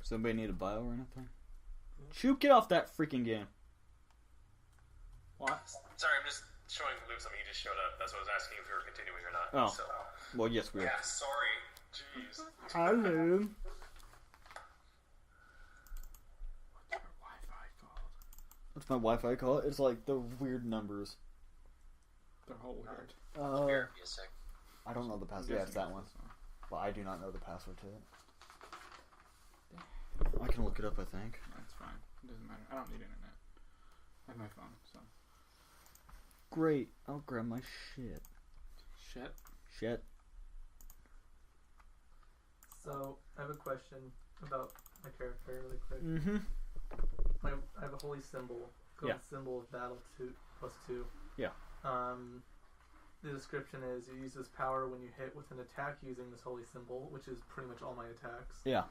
Does anybody need a bio or anything? Shoot, get off that freaking game. What? Sorry, I'm just showing Luke something. He just showed up. That's what I was asking if we were continuing or not. Oh. So. Well, yes, we are. Yeah, sorry. Jeez. Hello. What's my Wi-Fi called? It's like the weird numbers. They're all weird. Therapy is sick. I don't know the password. Yeah, it's that one. But I do not know the password to it. I can look it up, I think. That's fine. It doesn't matter. I don't need internet. I have my phone, so. Great. I'll grab my shit. Shet. So, I have a question about my character really quick. Mm-hmm. I have a holy symbol called Symbol of Battle 2+2. Yeah. The description is you use this power when you hit with an attack using this holy symbol, which is pretty much all my attacks. Yeah.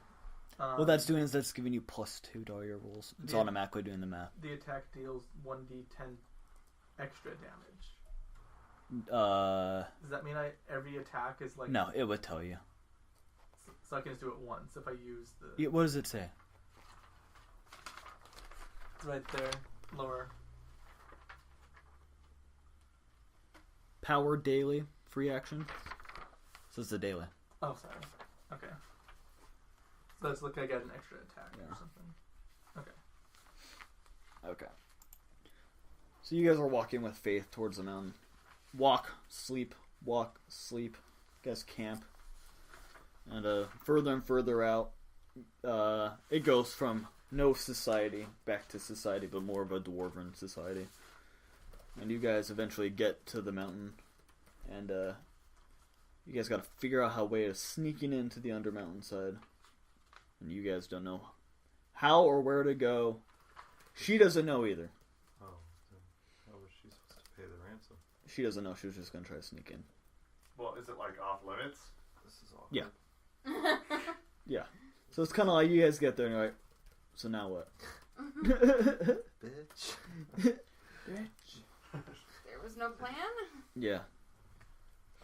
What that's doing is that's giving you +2 to all your rolls. It's automatically doing the math. The attack deals 1d10 extra damage. Does that mean every attack is like... No, it would tell you. So I can just do it once if I use the... Yeah, what does it say? It's right there, lower. Power daily, free action. So it's the daily. Oh, sorry. Okay. So it's like I get an extra attack or something. Okay. So you guys are walking with faith towards the mountain. Walk, sleep. You guys camp. And further and further out, it goes from no society back to society, but more of a dwarven society. And you guys eventually get to the mountain, and you guys got to figure out how way of sneaking into the Undermountain side. And you guys don't know how or where to go. She doesn't know either. Oh, so how was she supposed to pay the ransom? She doesn't know. She was just going to try to sneak in. Well, is it like off limits? This is awkward. Yeah. Yeah. So it's kind of like you guys get there and you're like, so now what? Bitch. There was no plan? Yeah.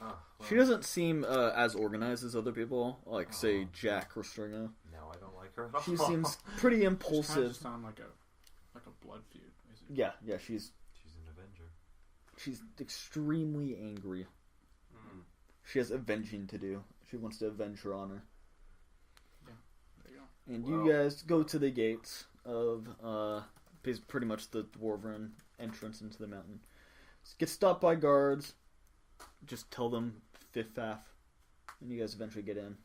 Oh, well, She doesn't seem as organized as other people, like, say, Jack or Stringo. No, I don't like her at all. She seems pretty It's impulsive. kind of sound like a blood feud. Basically. Yeah, she's She's an Avenger. she's extremely angry. Mm. She has avenging to do. She wants to avenge her honor. Yeah, there you go. And you guys go to the gates of pretty much the dwarven entrance into the mountain. Get stopped by guards. Just tell them Fiff-Faff. And you guys eventually get in.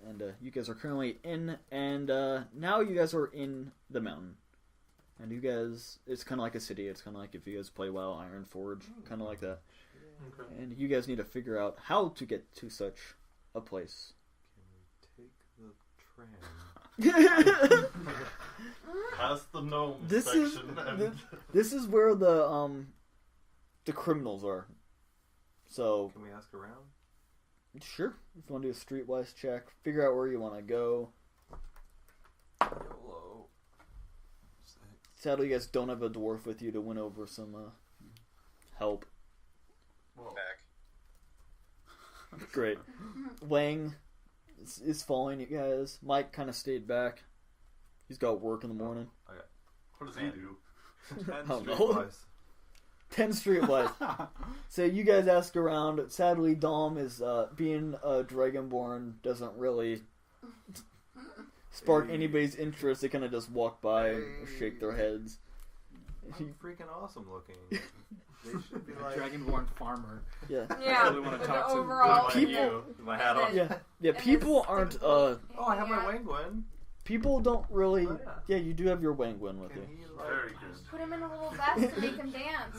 And you guys are currently in. And now you guys are in the mountain. And you guys, it's kind of like a city. It's kind of like if you guys play WoW Ironforge. Kind of like that. Okay. And you guys need to figure out how to get to such a place. Can we take the tram? Past the gnome This section. This is where the criminals are. So Can we ask around? sure, if you want to do a streetwise check, figure out where you want to go. YOLO. Sadly, you guys don't have a dwarf with you to win over some help. Whoa. Back. Great. Wang is following you guys. Mike kind of stayed back. He's got work in the morning. What does he do? I don't know. Streetwise. 10 streetwise. So you guys ask around. Sadly, Dom is being a dragonborn doesn't really spark anybody's interest. They kind of just walk by and shake their heads. I'm freaking awesome looking. They should be like Dragonborn farmer. Yeah. Yeah. Really want to with talk the to overall people- view. my hat on. Yeah. Yeah. And People this aren't. typical- Oh, I have my Yeah. Wangwin. People don't really. Oh, Yeah, you do have your Wangwin with Can you. he Very like? good. Put him in a little vest to make him dance.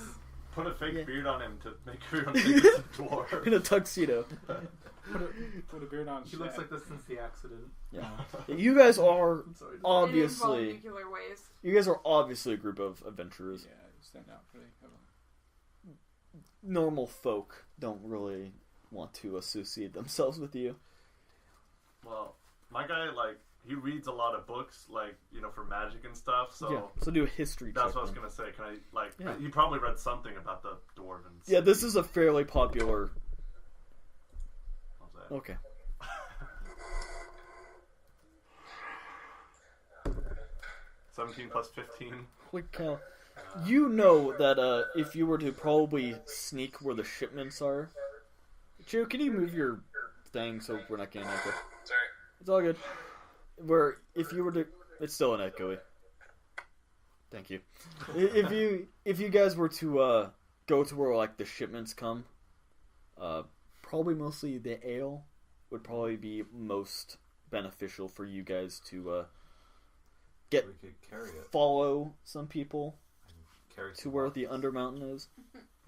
Put a fake Yeah. beard on him to make everyone think it's a dwarf. In a tuxedo. Put a beard on. He looks like this since the accident. Yeah. You guys are I'm sorry. In obviously. nuclear ways. You guys are obviously a group of adventurers. Yeah, you stand out pretty heavily. Normal folk don't really want to associate themselves with you. Well, my guy, like, he reads a lot of books, like, you know, for magic and stuff, so Yeah. So do a history that's check. what I was then. going to say. Can I, like, Yeah. he probably read something about the dwarven Yeah, this city. is a fairly popular. How's that? Okay. 17 plus 15. Quick count. You know that if you were to probably sneak where the shipments are... Joe, can you move your thing so we're not getting echo? Sorry. It's all good. Where, if you were to... It's still an echoey. Thank you. If you guys were to go to where like the shipments come, probably mostly the ale would probably be most beneficial for you guys to We could carry it. follow some people Carry to where the Undermountain is.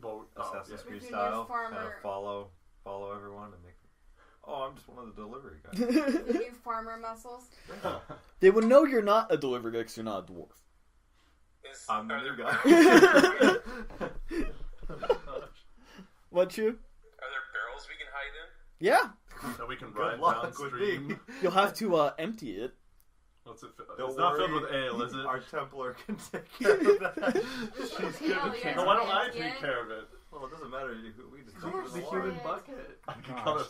Well, Assassin's We Creed can style. use farmer- Kind of follow everyone and make. Oh, I'm just one of the delivery guys. You do farmer muscles. They would know you're not a delivery guy because you're not a dwarf. I'm the Are new there- guy. What you? Are there barrels we can hide in? Yeah. that we can Good ride luck with downstream. me. You'll have to empty it. What's it? Don't It's not filled worry, with ale, is it? Our Templar can take care of that. She's good with No, why don't I take care of it? Well, it doesn't matter. We just Come dump on, it in The the Sure. human water. bucket. I can Gosh. call it.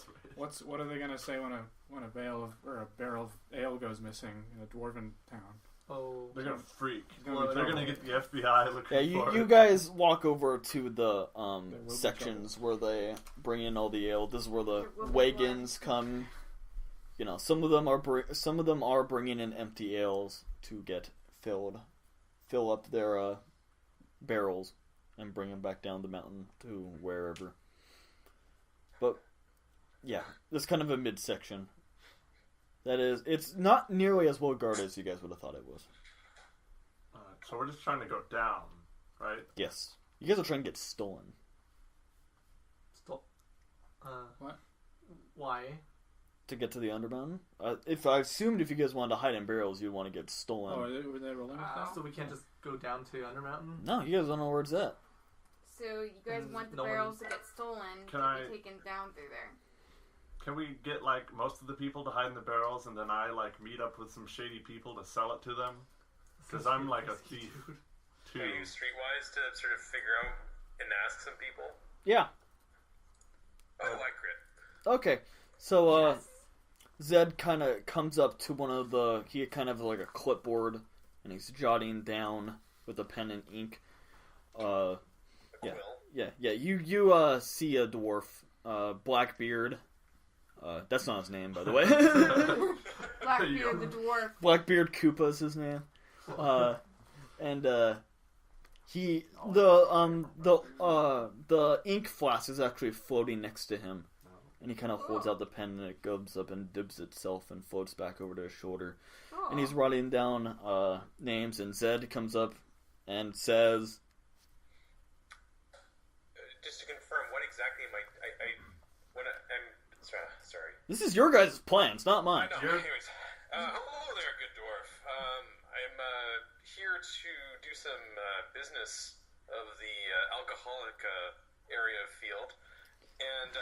What are they gonna say when a bale of or a barrel of ale goes missing in a dwarven town? Oh. They're gonna freak. It's gonna be They're gonna trouble. get the FBI looking Yeah, for you it. guys walk over to the will be sections where they bring in all the ale. This is where the There will be wagons come. You know, some of them are bringing in empty ales to get fill up their barrels, and bring them back down the mountain to wherever. But yeah, there's kind of a midsection. That is, it's not nearly as well guarded as you guys would have thought it was. So we're just trying to go down, right? Yes, you guys are trying to get stolen. Stop. What? Why? To get to the Undermountain? If I assumed if you guys wanted to hide in barrels, you'd want to get stolen. Oh, were they rolling with that? So we can't just go down to Undermountain? No, you guys don't know where it's at. So you guys want the No one- barrels to get stolen Can to I- be taken down through there. Can we get like most of the people to hide in the barrels, and then I like meet up with some shady people to sell it to them? Because I'm like a thief too. Are you streetwise to sort of figure out and ask some people? Yeah. Oh, I crit. Okay. So, Yes. Zed kind of comes up to one of the... He kind of like a clipboard, and he's jotting down with a pen and ink. A Yeah. quill. Yeah. You see a dwarf, Blackbeard. That's not his name, by the way. Blackbeard the dwarf. Blackbeard Koopa's his name. And he the ink flask is actually floating next to him, and he kind of holds out the pen, and it goes up and dips itself and floats back over to his shoulder. Oh. And he's writing down names, and Zed comes up and says, Just to confirm, what exactly am I'm sorry. "This is your guys' plans, not I mine." know. Anyways, hello there, good dwarf. I'm here to do some business of the alcoholic area of field, and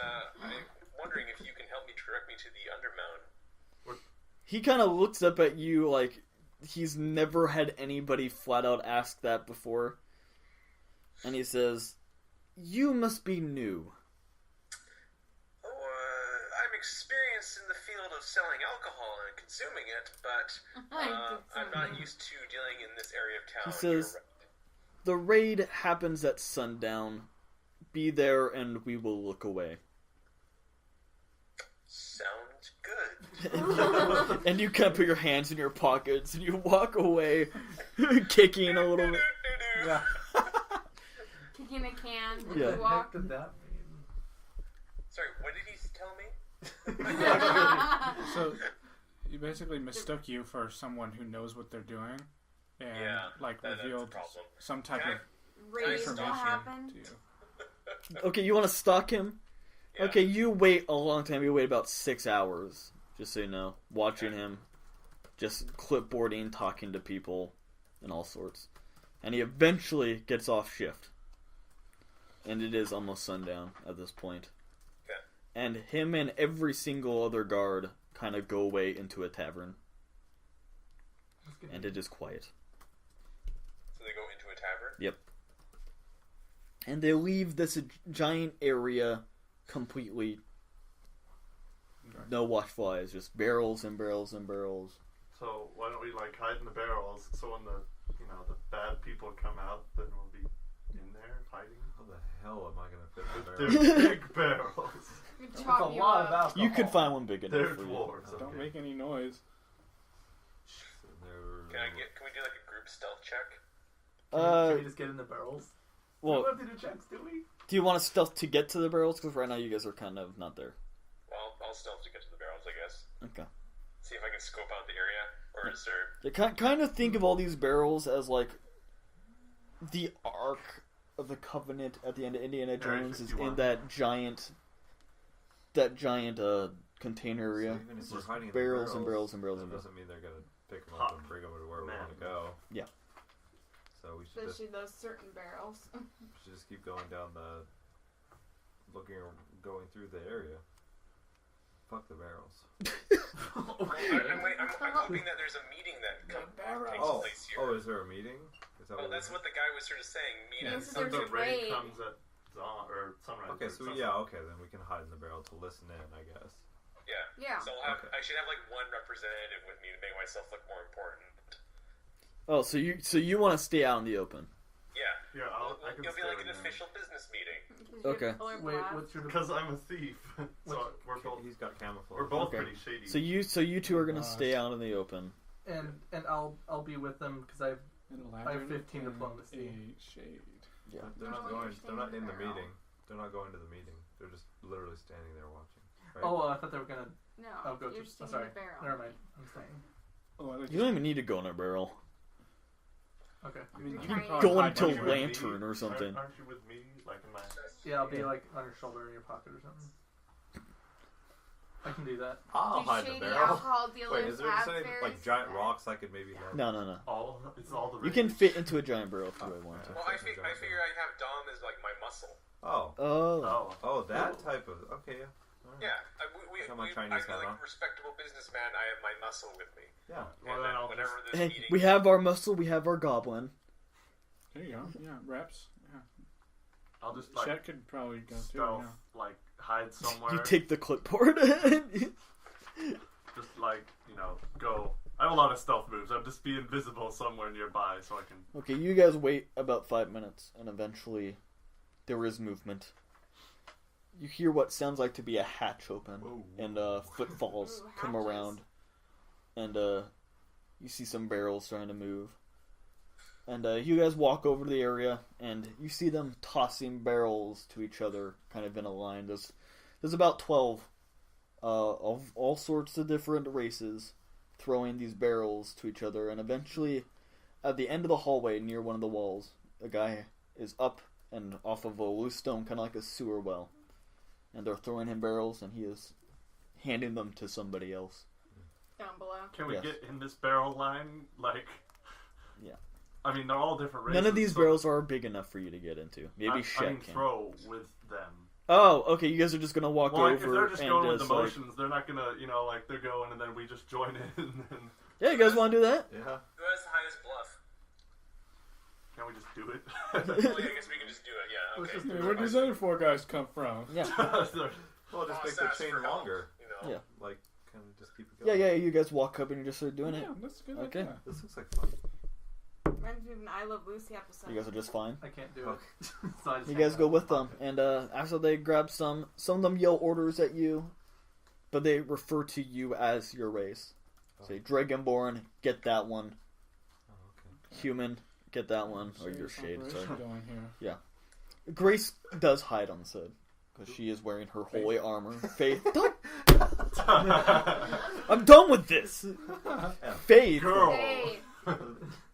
I'm wondering if you can help me direct me to the Undermountain. He kind of looks up at you like he's never had anybody flat out ask that before, and he says, "You must be new." I'm experienced in the field of selling alcohol and consuming it, but I'm not used to dealing in this area of town. He says, You're "The raid happens at sundown. Be there and we will look away." sounds good. And you kind of put your hands in your pockets and you walk away, kicking a little bit. Yeah. Kicking a can. Yeah. You What the walk. heck did that mean? Sorry, what did he tell me? So you basically mistook you for someone who knows what they're doing, and Yeah, like that's the revealed problem. some type Can I- of Raid will information happen. to you. Okay, you want to stalk him? Yeah. Okay, you wait a long time. You wait about 6 hours, just so you know, watching him, just clipboarding, talking to people, and all sorts. And he eventually gets off shift. And it is almost sundown at this point. Okay. And him and every single other guard kind of go away into a tavern. That's good. And it is quiet. So they go into a tavern? Yep. And they leave this giant area completely. No watchflies, just barrels and barrels and barrels. So why don't we like hide in the barrels? So when the bad people come out, then we'll be in there hiding. How the hell am I gonna fit the They're barrel? big barrels. We'd It's a chop you lot of up. alcohol. You could find one big enough They're for you. dwarves. Don't Okay. make any noise. Can we do like a group stealth check? Can we just get in the barrels? We Well, don't have to do checks, do we? do you want to stealth to get to the barrels? Because right now you guys are kind of not there. Well, I'll stealth to get to the barrels, I guess. Okay. See if I can scope out the area, or is there? You kind of think of all these barrels as like the Ark of the Covenant at the end of Indiana Area Jones is 51. in that giant container area. So even if we're Just hiding in the barrels and barrels and barrels that and barrels. doesn't mean they're gonna pick them up and bring them to where we want to go. Yeah. So we should Especially those certain barrels. just keep going down going through the area. Fuck the barrels. I'm hoping that there's a meeting that takes Oh, place here. oh, is there a meeting? Is that Well, what that's what the guy was sort of saying. Meet Yeah, us. so there's the a raid raid. comes at dawn or sunrise. Okay, or so sunset. yeah, okay, then we can hide in the barrel to listen in, I guess. Yeah. Yeah. So I'll have, Okay. I should have like one representative with me to make myself look more important. Oh, so you want to stay out in the open? Yeah. Yeah, I can You'll be stay like with an them. official business meeting. Okay. Wait, what's your... Because I'm a thief. So we're both He's got camouflage. we're both Okay. pretty shady. So you two are gonna stay out in the open. And I'll be with them because I've... I have 15 diplomacy. A shade. Yeah. But they're not No, going. you're They're staying not in in the the barrel. meeting. They're not going to the meeting. They're just literally standing there watching. Right? Oh, I thought they were gonna... No, I'll go you're to... staying sorry. in the barrel. Never mind. I'm staying. Oh, I like You don't even need to go in a barrel. Okay. I mean, You're you can trying- probably Go hide until behind your- lantern or something. Aren't you with me? Like in my... Yeah, I'll be like on your shoulder in your pocket or something. I can do that. I'll Do hide in shady the barrel. alcohol dealers Wait, is there have just any fairies like giant there? rocks I could maybe like? No. It's all the You can rage. fit into a giant barrel if you really want to. Well, I figure I'd have Dom as like my muscle. Oh, Oh. Oh. that type of. Okay, yeah. Alright. Yeah. Got my I Chinese feel hat like on. a respectable businessman. I have my muscle with me. Yeah. Well, And then I'll whenever just... this Hey, meeting, we have our muscle. We have our goblin. There you go. Yeah, reps. Yeah. I'll just like Chet could probably go too. stealth, Yeah. like hide somewhere. You take the clipboard. Just like, go. I have a lot of stealth moves. I'll just be invisible somewhere nearby so I can... Okay, you guys wait about 5 minutes, and eventually there is movement. You hear what sounds like to be a hatch open, Whoa. and footfalls Ooh, come hatches. around, and you see some barrels starting to move. And you guys walk over to the area, and you see them tossing barrels to each other, kind of in a line. There's about 12 of all sorts of different races throwing these barrels to each other, and eventually, at the end of the hallway near one of the walls, a guy is up and off of a loose stone, kind of like a sewer well, and they're throwing him barrels, and he is handing them to somebody else. Down below. Can we Yes. get in this barrel line? Like... Yeah. I mean, they're all different races. None of these so barrels are big enough for you to get into. Maybe I Shet mean, can. throw with them. Oh, okay. You guys are just gonna walk Well, like, over if they're just and going with just the like, motions, they're not gonna, like they're going and then we just join in. And yeah, you guys want to do that? Yeah. who has the highest bluff? can we just do it? Well, yeah, I guess we can just do it. Yeah. Let's Okay. just do Hey, where'd these other 4 guys come from? Yeah, Well, just Oh, make the sass chain for help, longer. Yeah. Like, kind of just keep it yeah, going. yeah. You guys walk up and you just start doing it. Yeah, that's a good. Okay. idea. This looks like fun. Reminds me of an I Love Lucy episode. You guys are just fine. I can't do Okay. it. So I just You hang guys out go in with my them, pocket. and after they grab some of them yell orders at you, but they refer to you as your race. Say, Dragonborn, get that one. Oh, okay. Human, get that one. Or your Serious shade, operation sorry. going here. Grace does hide on the side, because she is wearing her holy armor. Faith, don't- I'm done with this! Faith, Girl. Hey,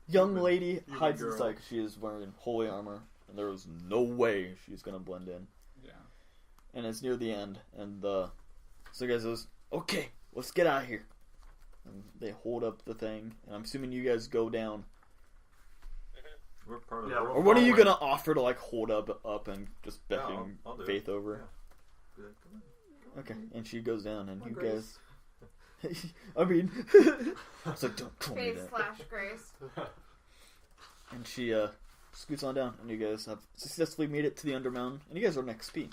young lady, You hides girl. inside because she is wearing holy armor, and there is no way she's gonna blend in. Yeah. And it's near the end, and so the guy says, "Okay, let's get out of here." And they hold up the thing, and I'm assuming you guys go down. We're part of Yeah, the we're Or what are you forward. gonna offer to like hold up and just Yeah, becking I'll do Faith it. over? Yeah. Be like, come on. Okay, and she goes down, and Come on, you Grace. guys. I mean, it's like don't call me Faith that. / Grace. And she scoots on down, and you guys have successfully made it to the Undermountain, and you guys earn XP.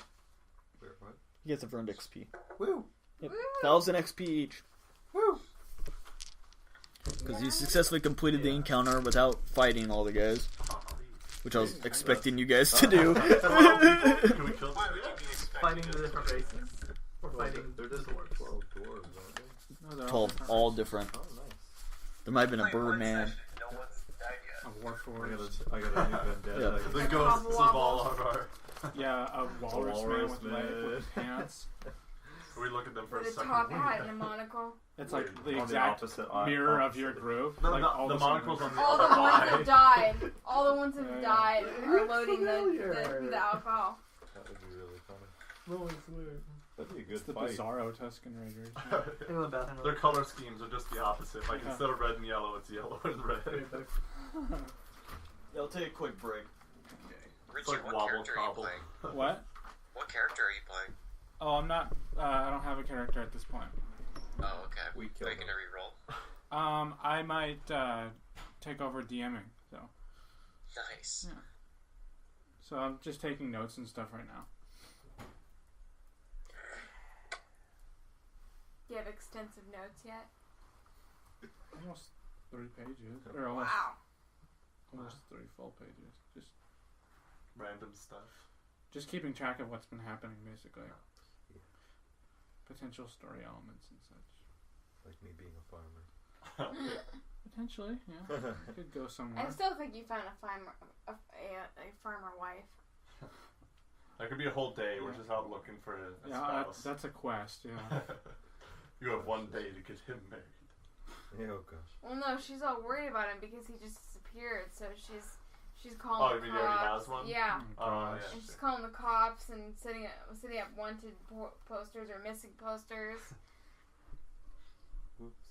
Wait, what? You guys have earned XP. Woo! Yep, Woo! 1,000 XP each. Woo! Because you successfully completed the encounter without fighting all the guys, which I was expecting you guys to do. Can we kill Why them? would you be expecting Fighting to- the different races? Or fighting They're the just dwarves? 12 dwarves, aren't they? No, they're 12, different all races. different. Oh, nice. There might have been a Played one Birdman. session, no one's died yet. A Warforged. I got a new vendetta. The A ghosts of Cobblewobble. all of our. Yeah, a walrus man walrus with, man. with pants. We look at them for a With a second. top hat and a monocle. It's like the On the exact opposite eye- mirror of opposite. your group. No, like no, all the same monocle's ones. on the All the other ones eye. that died. All the ones that Yeah, yeah. died are loading familiar. the alcohol. That would be really funny. Oh, it's weird. That'd be a It's good the fight. Bizarro Tusken Raiders. In the bathroom. Their color schemes are just the opposite. Like Yeah. instead of red and yellow, it's yellow and red. Yeah, I'll take a quick break. Richie, like what wobble character are you cobble. playing? What? What character are you playing? Oh, I'm not. I don't have a character at this point. Oh, okay. We killed Making him. a reroll. I might take over DMing. Nice. Yeah. So I'm just taking notes and stuff right now. Do you have extensive notes yet? Almost 3 pages, or almost Wow. almost 3 full pages. Random stuff. Just keeping track of what's been happening, basically. Potential story elements and such. Like me being a farmer. Potentially, yeah. Could go somewhere. I still think you found a farmer wife. That could be a whole day. We're Yeah. just out looking for a Yeah, spouse. that's a quest. Yeah. You have one day to get him married. Yeah, oh gosh. Well, no, she's all worried about him because he just disappeared. So she's calling Oh, the you mean cops. he already has one? Yeah. Oh, Oh, gosh. yeah. And she's calling the cops and setting up wanted posters or missing posters. Whoops.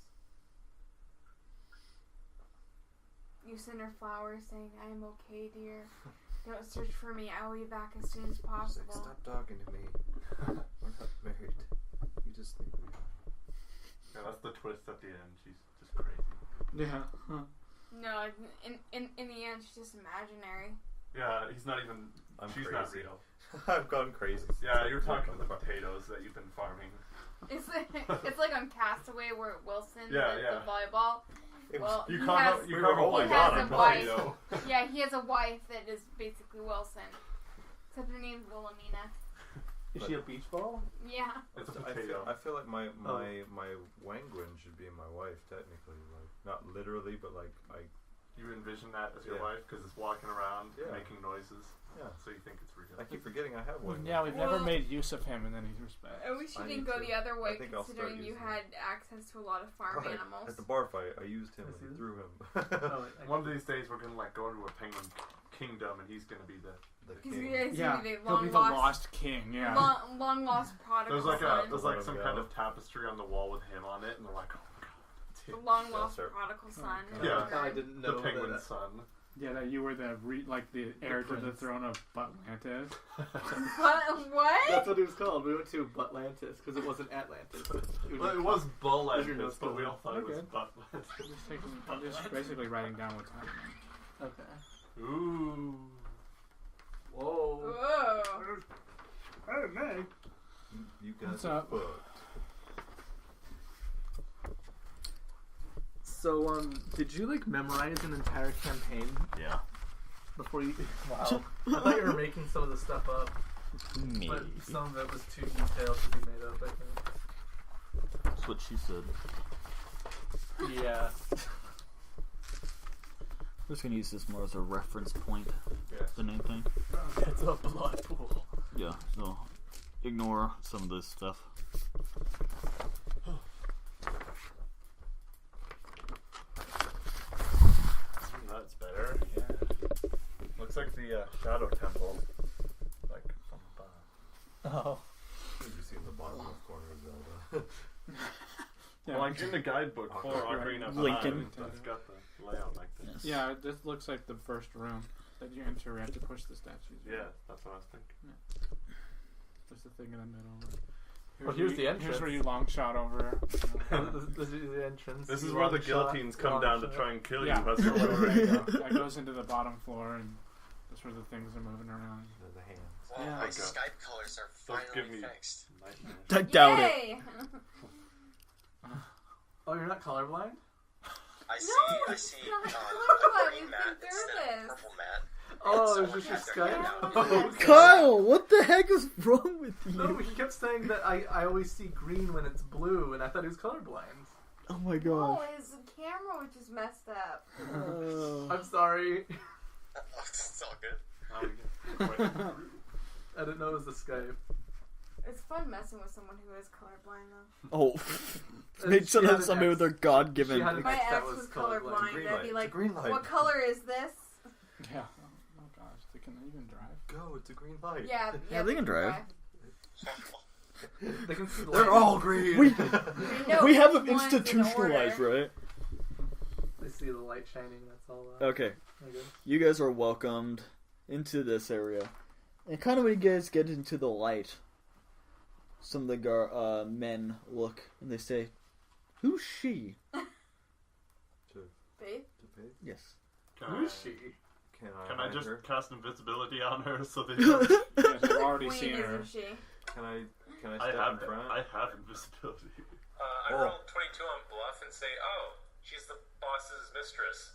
You send her flowers saying, "I am okay, dear. Don't search for me. I will be back as soon as She's like, possible." stop talking to me. We're not married. You just think we are. Yeah, that's the twist at the end. She's just crazy. Yeah. Huh. No, in the end, she's just imaginary. Yeah, he's not even. I'm she's crazy. not real. I've gone crazy. since Yeah, I you're worked talking on the farm. potatoes that you've been farming. It's like on Castaway where Wilson Yeah, did yeah. the volleyball. It Well, You he carve has, up. You we carve were a holding whole on lot a of wife. potato. yeah, he has a wife that is basically Wilson. Except her name's Wilhelmina. Is she a beach ball? Yeah. It's a I potato. feel like my Wangwin should be my wife technically, like not literally, but like You envision that as your Yeah. wife because it's walking around Yeah. making noises. Yeah. So you think it's real. I keep forgetting I have one. Yeah, we've Well- never made use of him in any respect. I wish you I didn't need go to. the other way I think I'll start considering you using had access to a lot of farm Right. animals. At the bar fight, I used him I see and this. threw him. Oh, One of these days we're gonna like go into a penguin kingdom and he's gonna be the. the Because king. he's Yeah, gonna be the he'll be long the lost, lost king. Yeah. long lost prodigal There's son. like some Yeah. kind of tapestry on the wall with him on it, and they're like, oh my god, it's The him. long lost sir. prodigal son. God. Yeah. I didn't know The penguin that. son. Yeah, that you were the the heir to the prince. throne of Butlantis. What? That's what it was called. We went to Butlantis because it wasn't Atlantis. Well, it was Bull Those are your notes but we all thought it was Okay. Butland. I'm just basically writing down what's happening. Okay. Ooh. Whoa. Whoa. Hey, man. You guys What's are up? fucked. So, did you like memorize an entire campaign Yeah. before you? Wow. I thought you were making some of the stuff up, Maybe. but some of it was too detailed to be made up. I think. That's what she said. Yeah. I'm just gonna use this more as a reference point Yes. than anything. It's a blood pool. Yeah, so ignore some of this stuff. That's better. Yeah. Looks like the Shadow Temple. Like from above. Oh. You see in the bottom left corner of Zelda. Yeah. Well, like in the guidebook for Ocarina of Lincoln. Time, it's got the layout like this. Yes. Yeah, this looks like the first room that you enter. You have to push the statues. Yeah, that's what I was thinking. There's the thing in the middle. Well, here's the entrance. Here's where you long shot over. This is the entrance. This is You where long the shot, guillotines come long down to shot. try and kill Yeah. you as you're There you going. go. That goes into the bottom floor, and that's where the things are moving around. The hands. Well, Yeah. my Okay. Skype colors are Don't give finally me- fixed. Nightmares. I doubt it. Yay! Oh, you're not colorblind? I see it's a not green We've mat been through instead of a this. purple mat. Oh, And it was just someone your had their Skype? hand out. Kyle, what the heck is wrong with you? No, he kept saying that I always see green when it's blue, and I thought he was colorblind. Oh my Oh, gosh. his camera was just messed up. I'm sorry. It's all good. I didn't know it was the Skype. It's fun messing with someone who is colorblind, though. Oh, made She had of an somebody with their God-given. She had an My ex that ex was was colorblind. colorblind. Green I'd light. be It's like, a green light. what color is this? Yeah. Oh gosh, they can even drive. Go, it's a green light. Yeah, Yeah, they can drive. They can see the They're light. all green. We, know we have them which one's in institutionalized, order. right? They see the light shining, that's all. Okay. Okay. You guys are welcomed into this area. And kind of when you guys get into the light, some of the men look and they say, "Who's she?" Babe? Yes. Who's she? Can I just her? cast invisibility on her so they don't... Yeah, they've already Queen, seen her. isn't she? Can I I step have in front? I have invisibility. I rolled 22 on bluff and say, oh, she's the boss's mistress.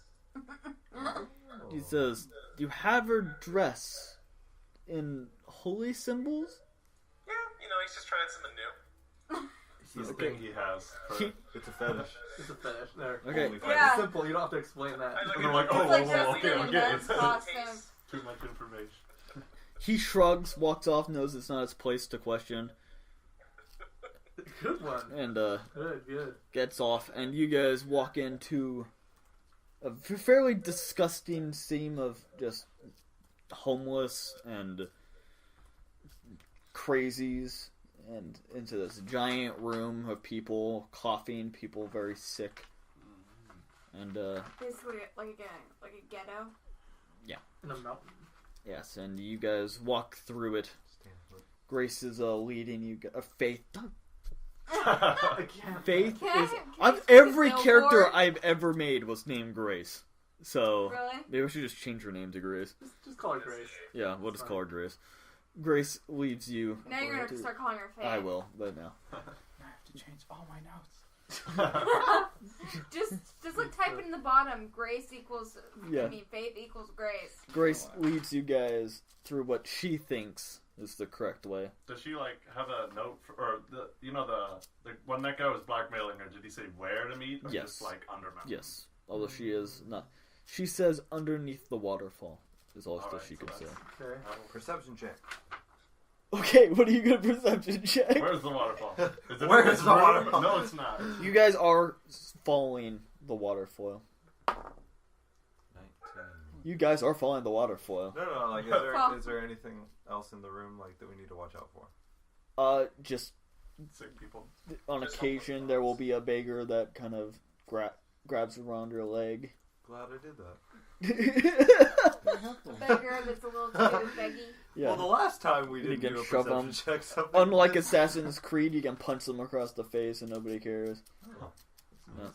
He says, "You have her dress in holy symbols?" Yeah, he's just trying something new. This Okay. thing he has. For... He- It's a fetish. It's a fetish. There. Okay. Only Yeah. It's simple, you don't have to explain that. I look And at they're like, it, oh, It's like whoa, just whoa, okay, in I a get nun's it. costume. Too much information. He shrugs, walks off, knows it's not his place to question, Good one. and Good. gets off. And you guys walk into a fairly disgusting scene of just homeless and crazies, and into this giant room of people coughing, people very sick, and Basically, like a ghetto. In a mountain. yes, and you guys walk through it. Grace is leading you. Faith. I can't. Faith Can I- is. can I speak Every to character Billboard? I've ever made was named Grace. So Really? maybe we should just change her name to Grace. Just call her Grace. Yeah, we'll just Fine. call her Grace. Grace leads you. Now you're gonna have to start calling her Faith. I will, but no. I have to change all my notes. just like type it in the bottom. Grace equals. Yeah. I mean, Faith equals Grace. Grace leads you guys through what she thinks is the correct way. Does she like have a note for, or the when that guy was blackmailing her? Did he say where to meet, or Yes. just like under mountain? Yes, although she is not. She says underneath the waterfall is all Alright, she so can say. that's- Okay. Perception check. Okay, what are you gonna perception check? Where's the waterfall? Is it Where in is this the room? waterfall? No, it's not. You guys are following the waterfoil. 19. You guys are following the waterfoil. No, like, is there anything else in the room, like, that we need to watch out for? Just Sick people. on occasion there will be a beggar that kind of grabs around your leg. Glad I did that. A beggar that's a little too beggy. Yeah. Well, the last time we You didn't can do a shove perception 'em. check, something Unlike like Assassin's Creed, you can punch them across the face and nobody cares. this.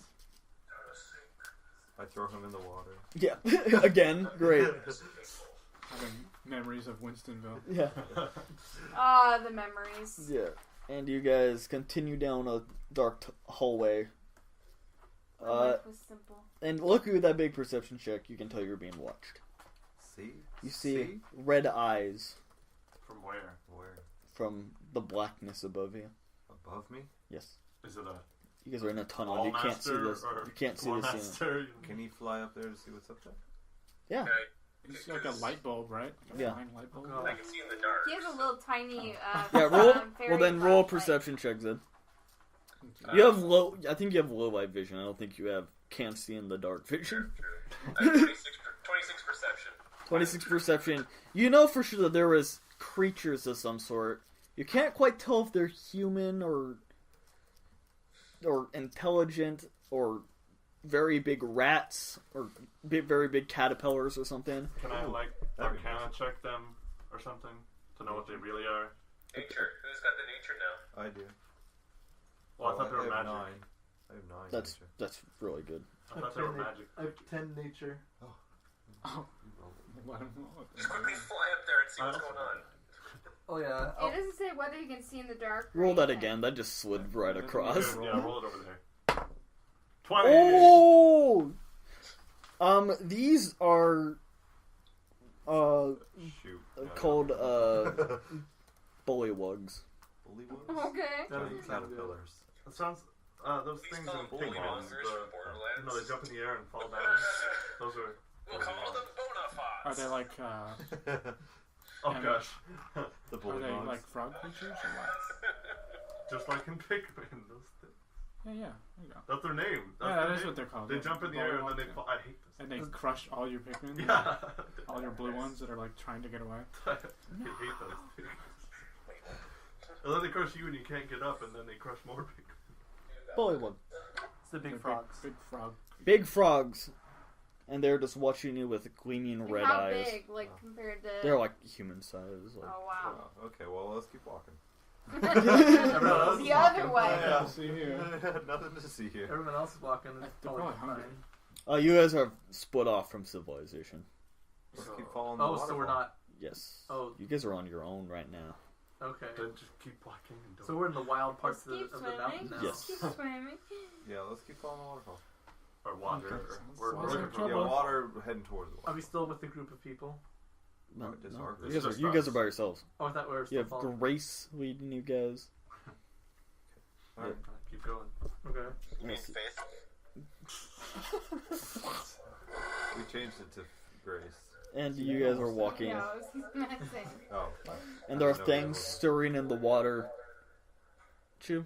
I throw him in the water. Yeah. Again, great. Having memories of Winstonville. Yeah. Ah, the memories. Yeah. And you guys continue down a dark hallway. My life was simple. And look at that big perception check. You can tell you're being watched. See? You see red eyes From where? Where? from the blackness above you. Above me? Yes. Is it a You guys are in a tunnel. wall You can't see master this. or You can't see floor the ceiling. master? Can he fly up there to see what's up there? Yeah. It's like a light bulb, right? Like a Yeah. flying light bulb. Oh, I can see in the dark. He has a little tiny. Yeah. Roll. fairy Well, then roll flashlight. perception checks then. You have low. I think you have low light vision. I don't think you have can't see in the dark vision. I have 26 perception. 26 perception. You know for sure that there was creatures of some sort. You can't quite tell if they're human or intelligent or very big rats or very big caterpillars or something. Can I like That'd be arcana check them or something to know what they really are? Nature. Who's got the nature now? I do. Well, I thought they were have magic. 9. I have 9 That's nature. really good. I thought they were magic. I have 10 nature. Let him roll it. Just quickly fly up there and see what's going on. Oh yeah. It doesn't say whether you can see in the dark. or Roll that anything. again. That just slid right across. Yeah, roll it over there. 20. Oh! These are Shoot. called bullywugs. Bullywugs? Okay. That doesn't sound good. Caterpillars. It sounds, those These things call in them Pokemon, bullywuggers from Borderlands. no, they jump in the air and fall down. Those are... We'll call them Bonafots. Are they like Oh And- gosh. The are bullywugs. they like frog creatures or what? Just like in Pikmin. Those things. Yeah, there you go. That's their name. That's Yeah, their that is name. what they're called. They yeah. jump in the air and then they Bullywugs, fall. I hate this. yeah. And they crush all your Pikmin. Yeah. All your blue ones that are like trying to get away. I hate those things. And then they crush you and you can't get up, and then they crush more Pikmin. Bullywug. It's the They're big frogs. Big frog. Big frogs. And they're just watching you with gleaming Like red how eyes. big, like compared to? They're like human size. Like, Oh wow. Oh, okay, well, let's keep walking. Everyone else is The other walking. way. Yeah. See here. Nothing to see here. Everyone else is walking. It's They're probably probably hungry. fine. you guys are split off from civilization. Let's So- keep following the Oh, waterfall. so we're not. Yes. Oh, You guys are on your own right now. okay. Then just keep walking and don't. So we're in the wild parts Let's of keep the mountain swimming. now. Yes. Keep swimming. Yeah, let's keep following the waterfall. Or water. Okay, Or, sounds- we're sounds looking like for trouble. Yeah, water heading towards the Are water. we still with the group of people? No, Just no. our group. You guys It's are just us. by yourselves. Oh, I thought we were You still have following. Grace leading you guys. Alright. Keep going. Okay. You mean Yes. Faith? We changed it to Grace. And you guys are walking. Yeah, he's messing. Oh, fine. And there are I didn't know things that was- stirring in the water. Chew.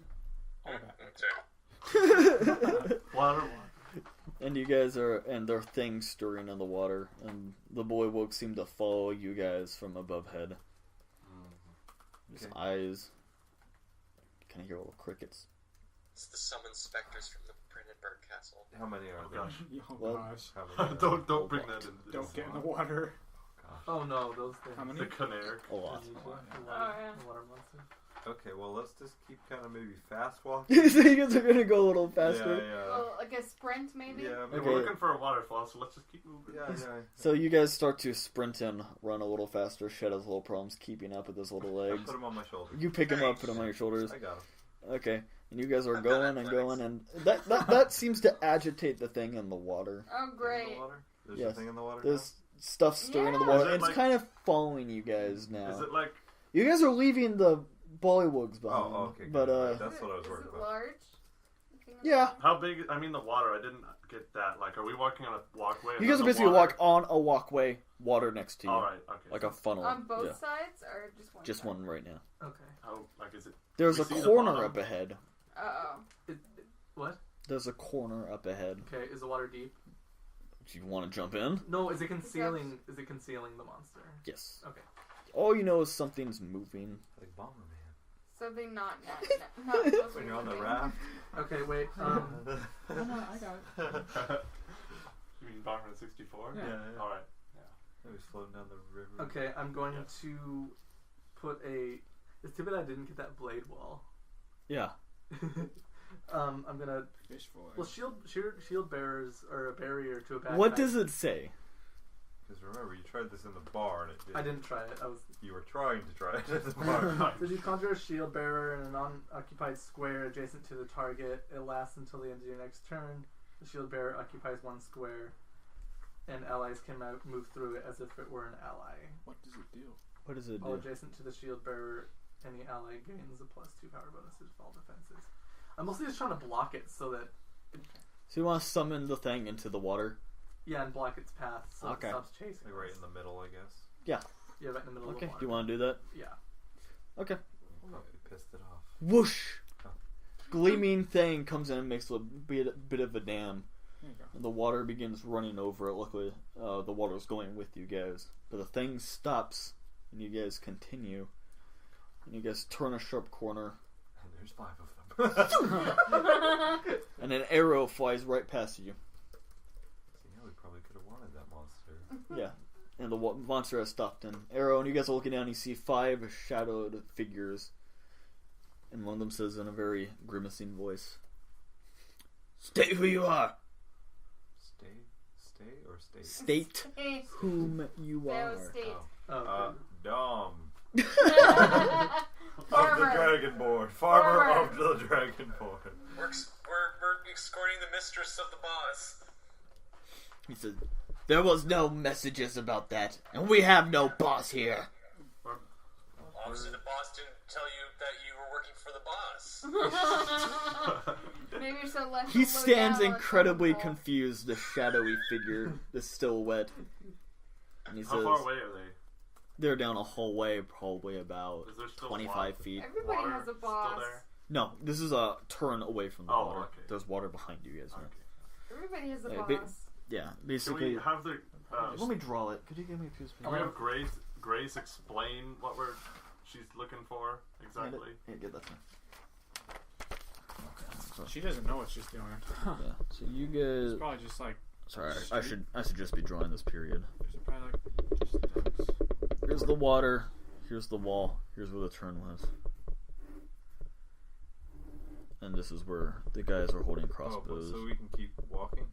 All that. Sorry. Water. And you guys are, and there are things stirring in the water, and the bullywugs seem to follow you guys from above head. His Okay. eyes. Can I hear little crickets? It's the summon specters from the Brandenburg Castle. How many are Oh there? gosh. Oh Well- gosh. How many are don't there? bring that into this. Don't get in the water. Oh no, those things. How many? The canary. A lot. The Oh, yeah. water monster. Okay, well, let's just keep kind of maybe fast walking. So you guys are gonna go a little faster. Yeah, Well, like a sprint maybe. yeah. Hey, Okay. We're looking for a waterfall, so let's just keep moving. Yeah, yeah. So you guys start to sprint and run a little faster. Shed has little problems keeping up with his little I legs. put him on my shoulder. You pick him up, put him on your shoulders. I got him. Okay. And you guys are going and going, and that seems to agitate the thing in the water. Oh In the great. water? There's Yes. a thing in the water There's stuff stirring in the Yeah. water. Is it And it's like- kind of following you guys Is now. it like You guys are leaving the bullywugs now? behind. Oh, okay. But good. That's what I was Is worried it about. large? yeah. how big? I mean, the water. I didn't get that. Like, are we walking on a walkway? You guys are basically walk on a walkway, water next to you. All right. Okay. Like a funnel. On both Yeah. sides or just one? Just side? one right now. Okay. How like is it? There's We a see the corner bottom. up ahead. Uh What? There's a corner up ahead. Okay. Is the water deep? Do you want to jump in? No. Is it concealing? Is it concealing the monster? Yes. Okay. All you know is something's moving. Like Bomberman. something not supposed When to you're on the be moving. raft. Okay. Wait. No, I got it. You mean Bomberman 64? Yeah. All right. It was floating down the river. Okay. I'm going Yeah. to put a. It's too bad I didn't get that blade wall. Yeah. I'm gonna. Fish for Well, shield bearers are a barrier to a bad. What guy. does it say? Because remember, you tried this in the bar and it didn't. I didn't try it. I was. You were trying to try it at the bar. So you conjure a shield bearer in an unoccupied square adjacent to the target. It lasts until the end of your next turn. The shield bearer occupies one square, and allies can move through it as if it were an ally. What does it do? What does it All do? adjacent to the shield bearer, any ally gains a +2 power bonuses to all defenses. I'm mostly just trying to block it so that, So you want to summon the thing into the water? and block its path so Okay. it stops chasing Like right us. in the middle, I guess. Yeah, right in the middle Okay. of the Do you water. want to do that? Yeah. Okay. Probably pissed it off. Whoosh! Oh. Gleaming thing comes in and makes a bit of a dam. There you go. And the water begins running over it. Luckily, the water's going with you guys. But the thing stops, and you guys continue. And you guys turn a sharp corner, And there's 5 of them. and an arrow flies right past you. See, yeah, we probably could have wanted that monster. Yeah. And the monster has stopped an arrow, and you guys are looking down, and you see 5 shadowed figures. And one of them says in a very grimacing voice, "Stay who you are! Stay or state? State Hey, whom you that was are." state. Oh, Dom. Of the Farmer. Dragonborn. Farmer Farmer. of the Dragonborn. We're escorting the mistress of the boss. He said, there was no messages about that, and we have no boss here. Obviously, the boss didn't tell you that you were working for the boss. Maybe you should let He him look stands down incredibly on the confused, the shadowy figure, the silhouette. And he How says, far away are they? they're down a hallway, probably about Is there still 25 water? feet. Everybody Water has a still boss. there? No, this is a turn away from the Oh, water. okay. There's water behind you guys. Okay. Everybody has a Yeah, boss. Yeah, Can basically. we have the? Let me draw it. Could you give me a piece of Can paper? we have Grace explain what she's looking for exactly? Yeah, get that thing. Okay. So, She doesn't know what she's doing. yeah. So you It's guys. probably just like Sorry, I should just be drawing this period. there's probably like just ducks. Here's the water. Here's the wall. Here's where the turn was. And this is where the guys are holding Oh, but crossbows. so we can keep walking?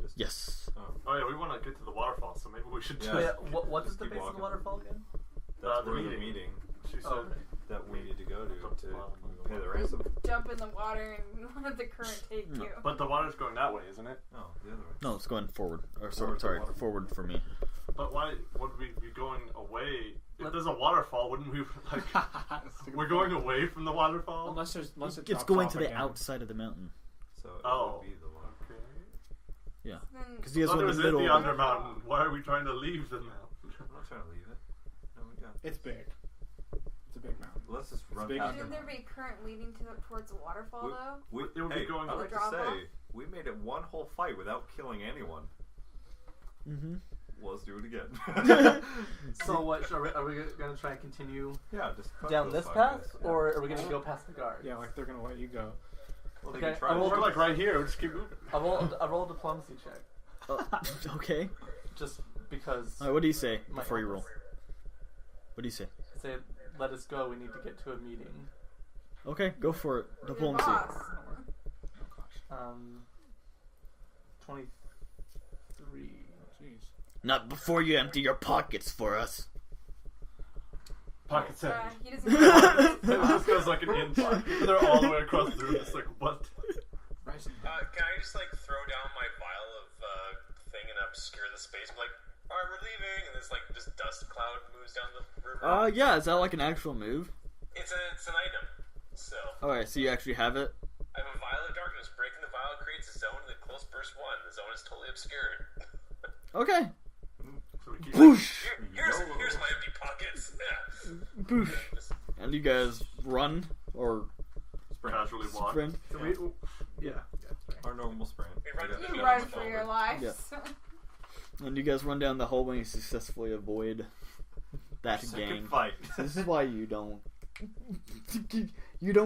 Just, Yes. Oh, Oh yeah, we want to get to the waterfall, so maybe we should Yeah. Oh, just. yeah. What is Just the keep base of the walking. waterfall again? that's the where meeting. the meeting She said. Oh, okay. that we need to go to Up to the bottom. pay the ransom. Jump in the water and let the current take No. you. But the water's going that way, isn't it? No, the other way. No, it's going forward. Or Forward to sorry, water. forward for me. But why would we be going away? If there's a waterfall, wouldn't we like? We're going away from the waterfall. Unless it It's drops going off to the again. outside of the mountain. So it Oh. would be the one. Okay. Yeah. Then Because you guys Thought were it in was the in middle the of Undermountain. Why are we trying to leave the mountain? I'm not trying to leave it. No, we got. It's big. It's a big mountain. Let's just run big. past Shouldn't it. there be current leading towards the waterfall We- though? We, It would be hey, going I to like the to drop-off? say we made it one whole fight without killing anyone. Mm-hmm. Well, let's do it again. So what? Are we going to try and continue Yeah, just fuck down those this fuckers. path, Yeah. or are we going to go past the guard? Yeah, like they're gonna let you go. Well, they Okay, can try I to will- We're shoot like us. right here. We just keep moving. I roll a diplomacy check, Okay. just because. Alright, what do you say My before you roll? office. What do you say? Say, let us go. We need to get to a meeting. Okay, go for it. Your Diplomacy. boss. Oh gosh. 23. Jeez. Not before you empty your pockets for us. Pocket set. He doesn't. It just goes like an inch. They're all the way across the room. It's like what? Right. Can I just like throw down my vial of thing and obscure the space? Be like, all right, we're leaving, and this like just dust cloud moves down the river. Yeah, is that like an actual move? It's an item. So Alright, so you actually have it? I have a vial of darkness. Breaking the vial creates a zone in the close burst 1. The zone is totally obscured. Okay. So we keep. Boosh! Here's my empty pockets. Yeah. Boosh. Just- And you guys run or Casually walk. sprint? So yeah. Our normal sprint. We run to the You middle run of the for your hallway. lives. And you guys run down the hallway and successfully avoid that Second gang. fight. This is why you don't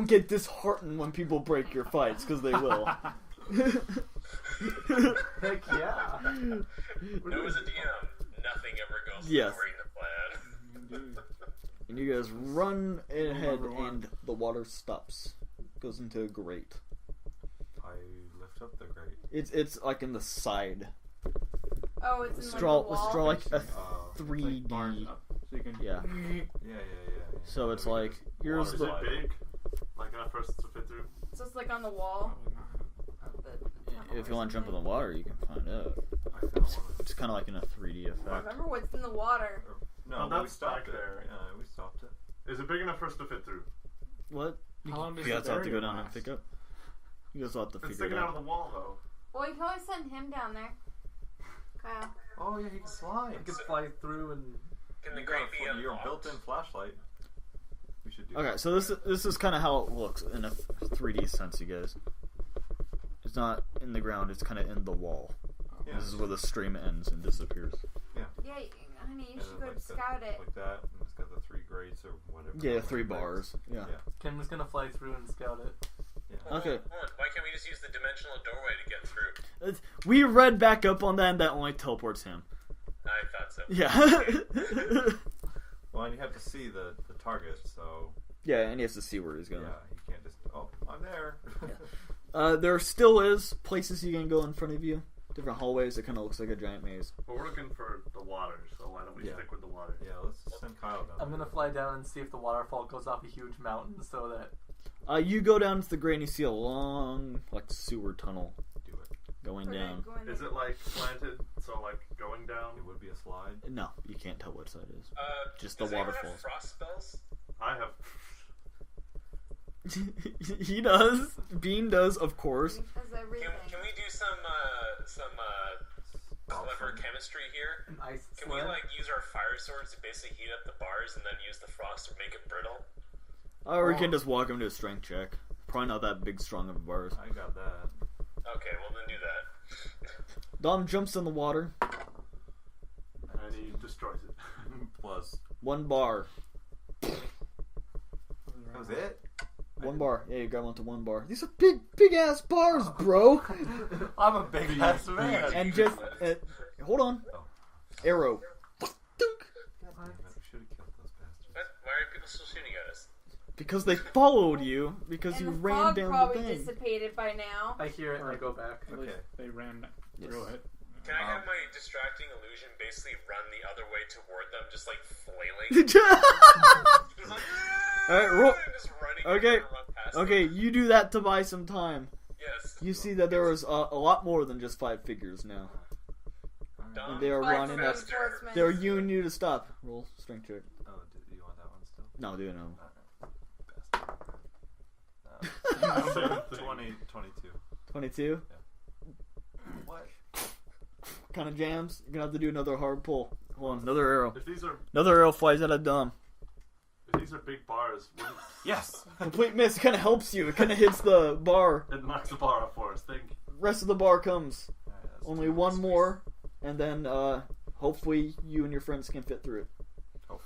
get disheartened when people break your fights, because they will. Heck yeah. No, as a DM, nothing ever goes Yes. according to plan. Indeed. And you guys run ahead Number one. and the water stops. Goes into a grate. I lift up the grate. It's like in the side. Oh, it's in Let's like draw the wall. like a Oh. 3D. Barn up, so you can. Yeah. Yeah. So it's like, here's Is the it big? Like enough for us to fit through? So it's like on the wall. Probably not. Of the if you want to jump in the water, you can find out. I don't want It's kind of like in a 3D effect. Remember what's in the water. No, Oh, but we that's stopped back it. there. Yeah, we stopped it. Is it big enough for us to fit through? What? How long does You guys the have to go barrier down and last? pick up. You guys will have to It's figure it sticking out out. of the wall though. Well, you can always send him down there. Kyle. Oh yeah, he can slide. I could fly through and. Can the You grate got be your unlocked? built-in flashlight. We should do. Okay, that. so this is kind of how it looks in a 3D sense, you guys. It's not in the ground; it's kind of in the wall. Yeah. This is where the stream ends and disappears. Yeah, honey, you And should then go like scout it. Like that, and it's got the 3 grates or whatever. Yeah, Like 3 grates. bars. Yeah. Kim was gonna fly through and scout it. Yeah. Okay. Why can't we just use the dimensional doorway to get through? We read back up on that, and that only teleports him. I thought so. Yeah. Well, and you have to see the target, so Yeah, and he has to see where he's yeah, going. you can't just I'm there. There still is places you can go in front of you. Different hallways. It kind of looks like a giant maze. But we're looking for the water, so why don't we Yeah. stick with the water? Yeah, let's send Kyle down. I'm gonna fly down and see if the waterfall goes off a huge mountain so that You go down to the grate and you see a long, like, sewer tunnel Do it. going down. Is it like slanted, so like going down? It would be a slide. No, you can't tell what side it is. Just the Does anyone have waterfalls. frost spells? I have. He does. Bean does, of course. Does everything. Can we do some clever chemistry here? An ice Can we sled. like use our fire swords to basically heat up the bars and then use the frost to make it brittle? Or we can just walk him to a strength check. Probably not that big, strong of bars. I got that. Okay, well then do that. Dom jumps in the water. And he destroys it. Plus, 1 bar. that was it. 1 bar. Yeah, you grab onto 1 bar. These are big ass bars, bro. I'm a big ass man. And just hold on. Oh. Arrow. God damn it, we should have killed those bastards. What? Why are people still shooting at us? Because they followed you. Because And you the ran fog down the probably thing. dissipated by now. I hear it and I go back. Okay. They ran Yes. through it. Can I have my distracting illusion basically run the other way toward them, just like flailing? Just like, Alright, roll. just running Okay. to run past Okay, them. you do that to buy some time. Yes. You see that there was a lot more than just 5 figures now. Dom, And they are Five running up. reinforcements. They're using you to stop. Roll strength check. Oh, do you want that one still? No, do it no. Bastard. 20, 22. 22. What? Kind of jams. You're gonna have to do another hard pull. Hold on, another arrow. If these are Flies out of Dom. big bars, wouldn't- Yes! Complete miss. It kind of helps you. It kind of hits the bar. it knocks the bar off for us. Think. Rest of the bar comes. Alright, that's Only two. 1 more, and then hopefully you and your friends can fit through it. Oh.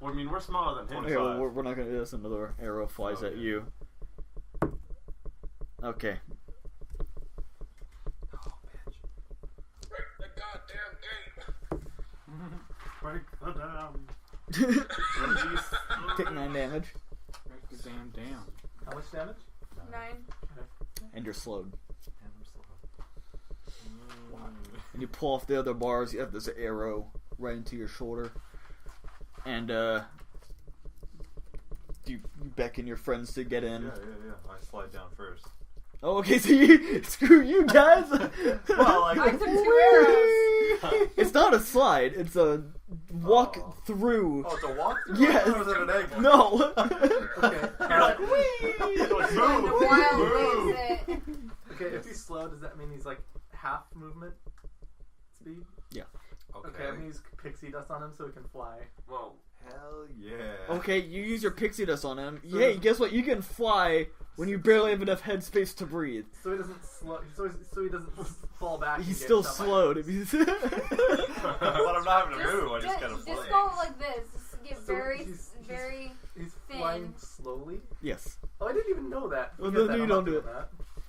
Well, I mean, we're smaller than him. Okay, well, we're not gonna do this. Another arrow flies at Okay. you. Okay. Oh, bitch. Break the goddamn gate. Break the dam. Take 9 damage, Break the damn dam. How much damage? 9. and you're slowed. And I'm slow. And you pull off the other bars. You have this arrow right into your shoulder, and you beckon your friends to get in. Yeah. I slide down first. Oh, okay, so you screw you guys. Well, like, I took 2 arrows. It's not a slide. It's a walk Oh. through. Oh, it's a walk through? Yes. Or was it an egg? No. Okay. You're like, Move! The wild Move! makes it. Okay, if he's slow, does that mean he's like half movement speed? Okay, I'm gonna use pixie dust on him so he can fly. Well, Hell yeah. Okay, you use your pixie dust on him. So Hey, does- guess what? You can fly when you barely have enough headspace to breathe. So he doesn't slow. So he doesn't fall back. and He's get still shot by slowed. If he's But I'm not having to move. I just gotta Just fly. go like this. Just get So very, he's- very. He's thin. flying slowly. Yes. Oh, I didn't even know that. Well, Forget then that, you I'm don't not do doing it. that.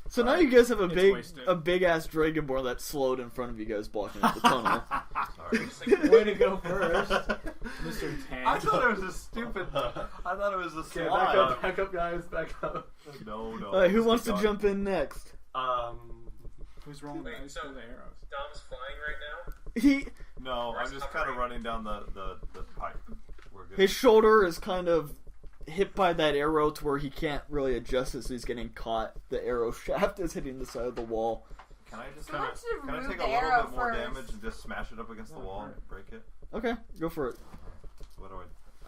So now you guys have It's a wasted. big ass dragonborn that's slowed in front of you guys blocking up the tunnel. Sorry. Way to go first, Mr. Tan. I thought it was a stupid. I thought it was a Okay, slide. back up, guys, back up. No. Alright, who it's wants to gone. jump in next? Who's rolling Wait, dice so- for the arrows? Dom's flying right now. He No, I'm just kind of running down the pipe. We're good. his shoulder is kind of hit by that arrow to where he can't really adjust it, so he's getting caught. The arrow shaft is hitting the side of the wall. Can I just So much to can I remove take the a little arrow bit more first. damage and just smash it up against the wall and break it? Okay, go for it. What do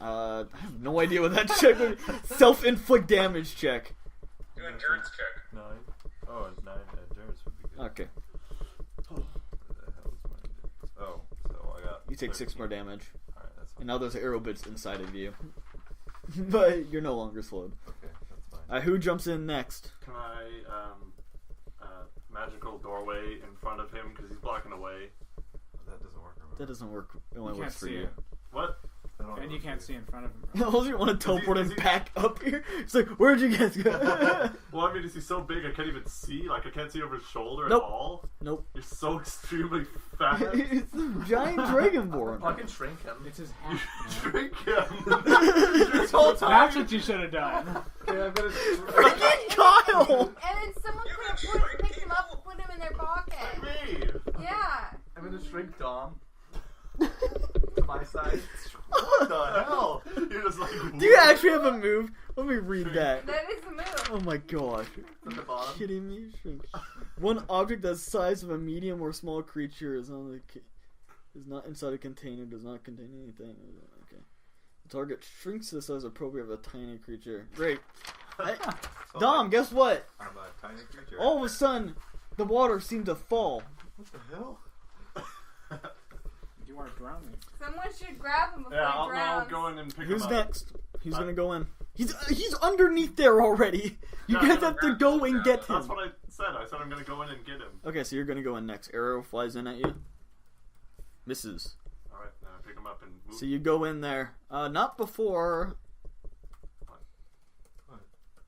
I? I have no idea what that check would. Self-inflict damage check. Do endurance check. 9. Oh, 9 endurance would be good. Okay, Where the hell is my endurance? Oh, so I got. you take 6 13. more damage. Alright, that's fine. And now there's arrow bits inside of you. But you're no longer slowed. Okay, that's fine. Who jumps in next? can I magical doorway in front of him because he's blocking away? That doesn't work. That doesn't work. It only You works can't for see you. it. What? I don't And know you what can't to see do. in front of him. Also, you want to teleport is him he- back up here? It's like, where'd you guys go? Well, I mean, is he so big I can't even see? Like, I can't see over his shoulder Nope. at all? Nope. You're so extremely fat. It's a giant dragonborn. I can shrink him. It's his hat. man. Drink him. This whole time. That's what you should have done. Okay, I'm gonna. Freaking Kyle! And then someone You could can have shrink picked him up people. and put him in their pocket. Me. Yeah. I'm gonna shrink Dom to my size. What the hell? You're just like. Do you actually have a move Let me read that. That is a move. Oh my gosh. At the bottom. Kidding me? Shrink. One object the size of a medium or small creature is not inside a container, does not contain anything. Okay. The target shrinks to the size appropriate of a tiny creature. Great. Hey, Dom, guess what? I'm a tiny creature. All of a sudden, the water seemed to fall. What the hell? You are drowning. Someone should grab him before Yeah, he I'll drowns. go in and pick Who's him up. next? Who's gonna go in? He's underneath there already. You Yeah, guys have to go and get him. That's what I said. I said I'm gonna go in and get him. Okay, so you're gonna go in next. Arrow flies in at you. Misses. Alright, now pick him up and move. So you go in there. Not before. What?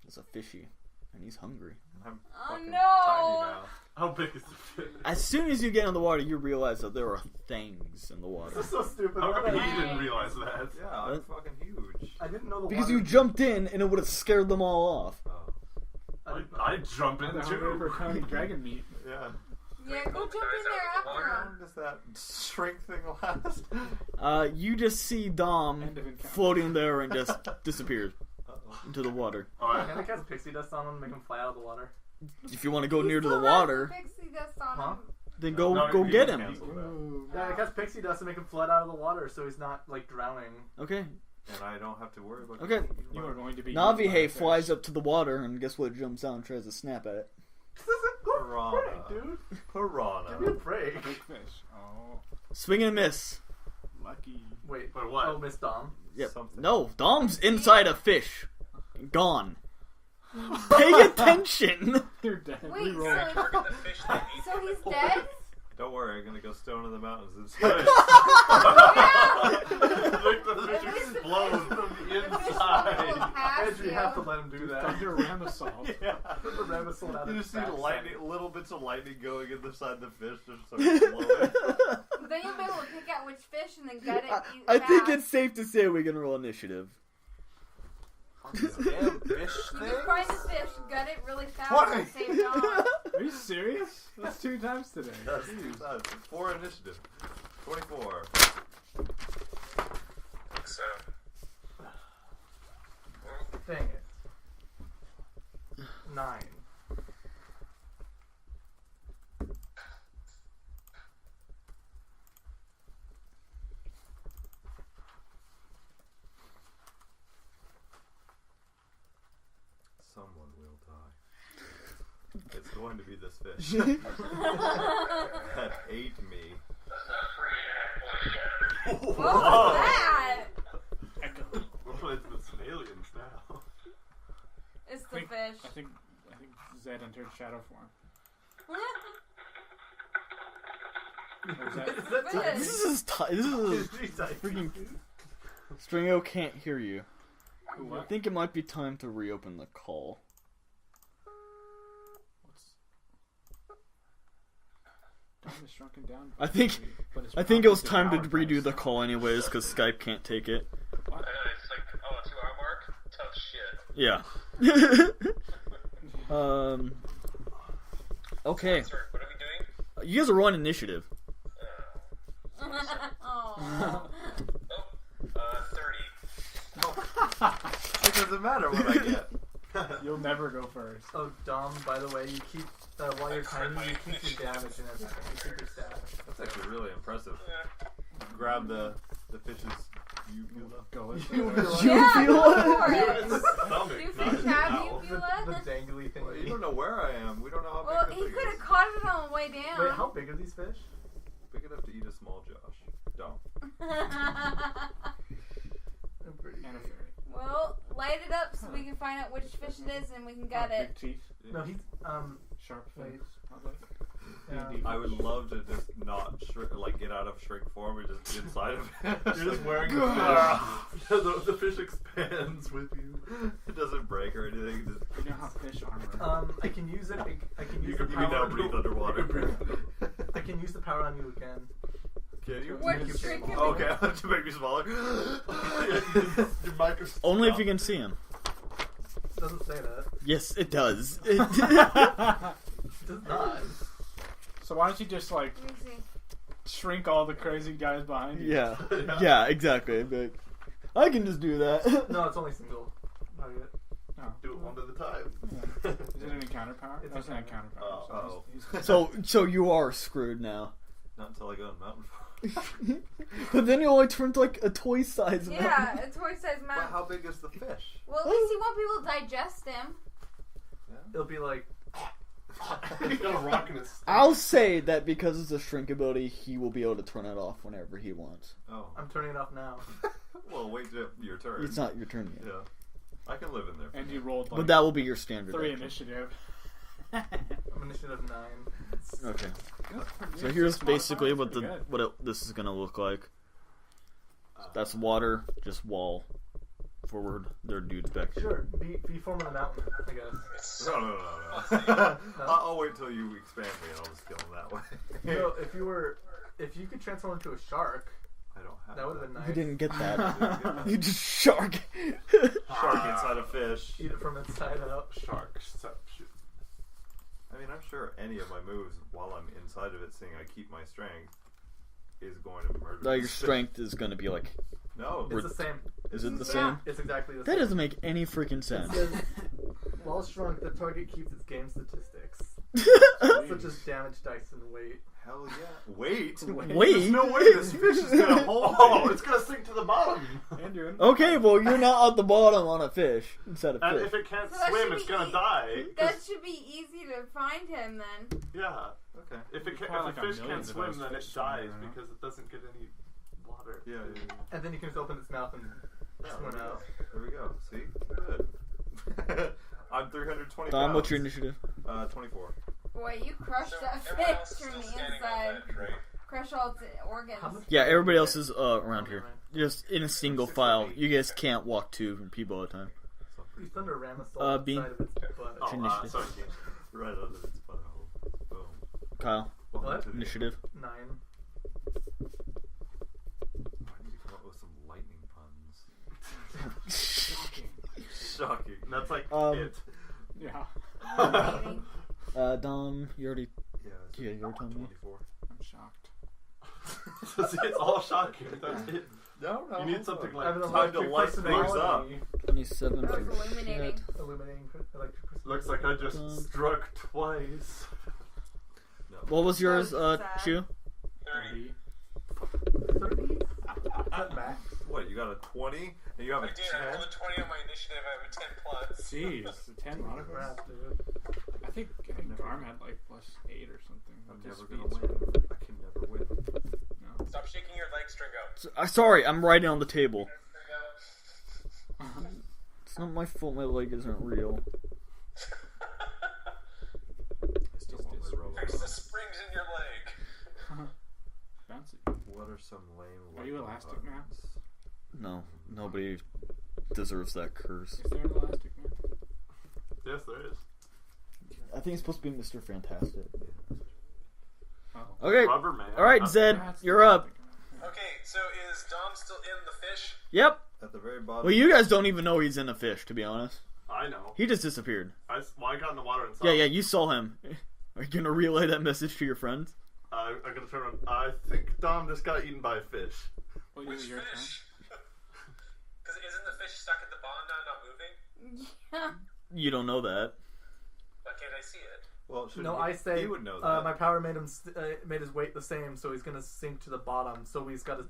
It's a fishy, and he's hungry. I'm Oh, fucking no. tiny now. How big is the fish? As soon as you get in the water, you realize that there are things in the water. This is so stupid. How Why come did he I- didn't realize that? Yeah, I'm What? fucking huge. I didn't know the Because water. you jumped in, and it would have scared them all off. Oh. I jump in I'm hungry for too. tiny dragon meat. Yeah. Yeah, go jump in there How after him. long does that shrink thing last? You just see Dom End of encounter. floating there and just disappears Uh-oh. into the water. Alright. Can I cast pixie dust on him and make him fly out of the water? If you want to go He near to still the has water, Pixie dust on Huh? him. then go No, go you get can him. cancel that. Ooh. Yeah, I cast pixie dust and make him float out of the water so he's not like drowning. Okay. And I don't have to worry about Okay. You are going to be. eaten by a Navihe fish. flies up to the water, and guess what? Jumps out and tries to snap at it. This isn't Piranha. break, dude. Piranha. Give me a break. A big fish. Oh, Swing and a miss. lucky. Wait. But what? Oh, Miss Dom. Yep. Something. No, Dom's inside a fish. Gone. Pay attention. You're dead. Wait, Reroll. so, Target the fish that eats so him. he's dead? Don't worry, I'm gonna go stone in the mountains instead. Make the fish At least the explode fish- from the The fish will inside. pass Andrew, you have to let him do that. Thunder ram assault. Yeah. Put the Ramasaur out You of just see his lightning, backside. little bits of lightning going inside the fish, just sort of glowing. Then you'll be able to pick out which fish and then gut it. Eat I it think fast. it's safe to say we can roll initiative. This damn fish You thing. can find the fish, gut it really fast, 20. and save Dom. Are you serious? That's 2 times today. That's 4 initiative. 24. So, Dang it. 9. Someone will die. It's going to be this fish that ate me. What was that? Echo. We're playing with some aliens now. It's the Think- fish. I think Zed entered shadow form. Or is that? It's the fish. This is freaking. Stringo can't hear you. I What? think it might be time to reopen the call. What's? Dom is shrunken down. I think- but it's I think it was probably time to devoured by redo the something. call anyways, because Skype can't take it. I know, it's like, oh, 2 hour mark? Tough shit. Yeah. Okay. Sorry, what are we doing? You guys are rolling initiative. Oh. 30. It doesn't matter what I get. You'll never go first. Oh, Dom, by the way, you keep, while you're tiny, you keep your damage and everything. You keep your stats. That's actually really impressive. Grab the fish's uvula. Go with You it. Yeah, feel go it? for it. Stomach, Do you not fish have mouth. uvula? The dangly thing. Well, you don't know where I am. We don't know how big Well, the he thing could is. have caught it on the way down. Wait, how big are these fish? Big enough to eat a small Josh. Don't. They're pretty And a big. fairy. Well, light it up so we can find out which fish it is and we can gut it. Big teeth, No, he's, sharp Wait. fins. Not like yeah. D&D. I would love to just not shrink, like get out of shrink form and just get inside of it. You're just wearing the fish. the fish expands with you. It doesn't break or anything. Just, You know how fish armor. I can use it. I can use you the can power. now breathe underwater. I can use the power on you again. Can you? What Make you trick big. him? Okay, to make me smaller. Your microscope. Only if you can see him. It doesn't say that. Yes, it does. It does not. So why don't you just like Let me see. shrink all the crazy guys behind you? Yeah. Yeah, exactly. But I can just do that. No, it's only single target. One at a time. Is it an encounter power? It's That's an an encounter power. Oh. So you are screwed now. Not until I go on mountain. But then you only turn to like a toy size. Yeah, a toy-sized But mountain. how big is the fish? Well, at least he won't be able to digest him. It'll be like He's got a rock in his stomach. I'll say that because it's a shrink ability, he will be able to turn it off whenever he wants. Oh. I'm turning it off now. Well, wait till your turn. It's not your turn yet. Yeah. I can live in there. And you rolled like But that will be your standard 3 action. initiative. I'm initiative 9. Okay. So Yeah, here's six basically modifiers, what pretty good. this is gonna look like. That's water, just wall. Forward, there are dudes back here. Sure, be form of the mountain, I guess. No. I'll wait till you expand me and I'll just kill him that way. You know, if you could transform into a shark, I don't have that would have been nice. You didn't get that. You just shark. Shark inside a fish. Eat it from inside out. Sharkception. I mean, I'm sure any of my moves while I'm inside of it, seeing I keep my strength, is going to murder Like your this fish. strength is gonna be like. No. It's the same. Is it the Yeah. same? It's exactly the That same. doesn't make any freaking It sense. says, while shrunk, the target keeps its game statistics, such as damage dice and weight. Hell yeah. Wait. Wait. There's no way this fish is gonna hold. Oh, it's gonna sink to the bottom. Andrew. Okay, well you're not at the bottom on a fish instead of And fish. if it can't So that swim, should it's be gonna die. That should be easy to find him then. Yeah. Okay. If There's a probably like a fish million can't of swim, those then it fish somewhere, dies you know? because it doesn't get any water. Yeah. And then you can just open its mouth and swim out. There we go. See? Good. I'm 320 Tom, pounds. what's your initiative? 24. Boy, you crushed So that everyone else fish is from still the standing on inside. ledge, right? Crush all its organs. How much- Yeah, everybody else is around here. Just in a single file. You guys can't walk 2 people at a time. You thunder ram assault B. inside of its butt. Oh, Initiative. sorry. Right under its butthole. Boom. Kyle, What? To the- initiative. 9. I need to come up with some lightning puns. Shocking. Shocking. That's like it. Yeah. Maybe. Dom, you already. Yeah, Yeah, you already told me. 24. I'm shocked. See, it's all shocking. That's it. No. You need something I have like an time to electric light things personality. 27 That for was illuminating. Shet. Illuminating electric personality. Looks like I just struck twice. No. What was yours, Sad. Chu? 30. 30? Is that max? What, you got a 20? And you have I a did. I 10? rolled a 20 on my initiative. I have a 10 plus. Jeez, the 10 modifiers. Crap, dude. I think Garm had like +8 or something. I'm with his never gonna speed, win. I can never win. No. Stop shaking your leg, Stringo. Sorry, I'm writing on the table. Stringo. It's not my fault my leg isn't real. I still want my robot. Fix the springs in your leg. Bouncy. What are some lame Are you lightning elastic, man? puns? No, nobody deserves that curse. Is there an elastic man? Yes, there is. I think it's supposed to be Mr. Fantastic. Oh. Okay, Rubber man. alright, Zed, That's you're the up. elastic man. Okay, so is Dom still in the fish? Yep. At the very bottom. Well, you guys don't even know he's in a fish, to be honest. I know. He just disappeared. I got in the water and saw Yeah, him. yeah, you saw him. Are you gonna relay that message to your friends? I'm gonna turn around. I think Dom just got eaten by a fish. Well, Which is it your turn? fish? Because isn't the fish stuck at the bottom now, not moving? Yeah. You don't know that. Why can't I see it? Well, shouldn't No, he, I say he would know that. my power made him made his weight the same, so he's gonna sink to the bottom. So he's got to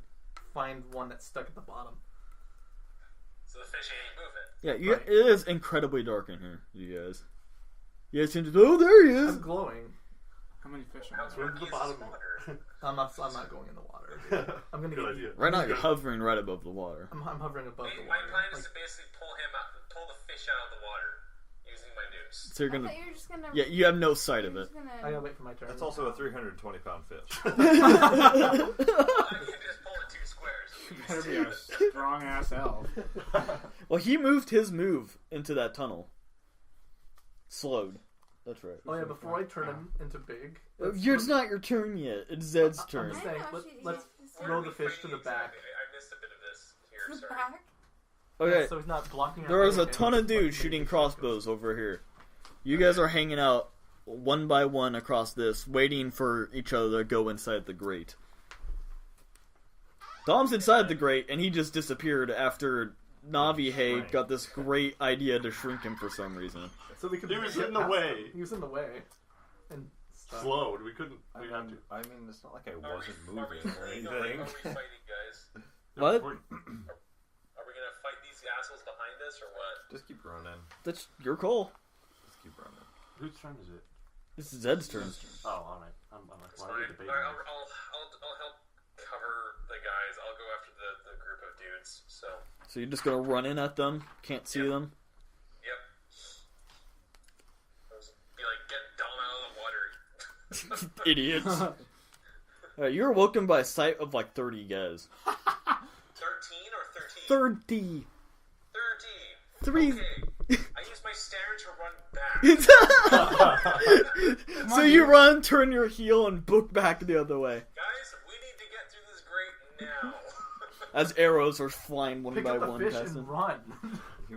find one that's stuck at the bottom. So the fish ain't moving. Yeah, you, Right. it is incredibly dark in here, you guys. You guys seem to. Oh, there he is! I'm glowing. How many fish are How there? Swim to murky the is this bottom. water? I'm not going in the water. I'm gonna Good get idea. eaten. Right now, you're hovering right above the water. I'm hovering above the My water. plan is Like, to basically pull the fish out of the water using my noose. So you're I gonna. thought you were just gonna. Yeah, you have no sight of you're it. just gonna- I gotta wait for my turn. That's also a 320-pound fish. I can just pull it 2 squares. You better be a strong ass elf. Well, he moved his move into that tunnel. Slowed. That's right. Oh yeah, before I turn him into big. It's not your turn yet. It's Zed's I'm turn. just I saying, know, let's Where throw are we the fish to fighting the back. exactly? I missed a bit of this here, The sorry. back. Okay, So he's not blocking. there our was a way, ton and of just, like, dudes shooting maybe crossbows over here. You guys are hanging out one by one across this, waiting for each other to go inside the grate. Dom's inside the grate, and he just disappeared after Navi got this great idea to shrink him for some reason. So we could. He was get in the past way. him. He was in the way. And stuck. Slowed. We couldn't. We had to. I mean, it's not like I Are wasn't we moving or fighting, anything. are we fighting, guys? What? Are we gonna fight these assholes behind us, or what? Just keep running. That's your call. Just keep running. Whose turn is it? This is Zed's turn. Oh, all right. I'm like, It's why fine. are you debating? I'll help cover the guys. I'll go after the group of dudes. So. So you're just gonna run in at them? Can't see them? Yep. Be like, get Dom out of the water. Idiots. Alright, you're awoken by a sight of like 30 guys. 13 or 13? 30! 30. 3. Okay. I use my stamina to run back. So you run, turn your heel, and book back the other way. Guys, we need to get through this grate now. As arrows are flying one Pick by up the one fish past and them. run.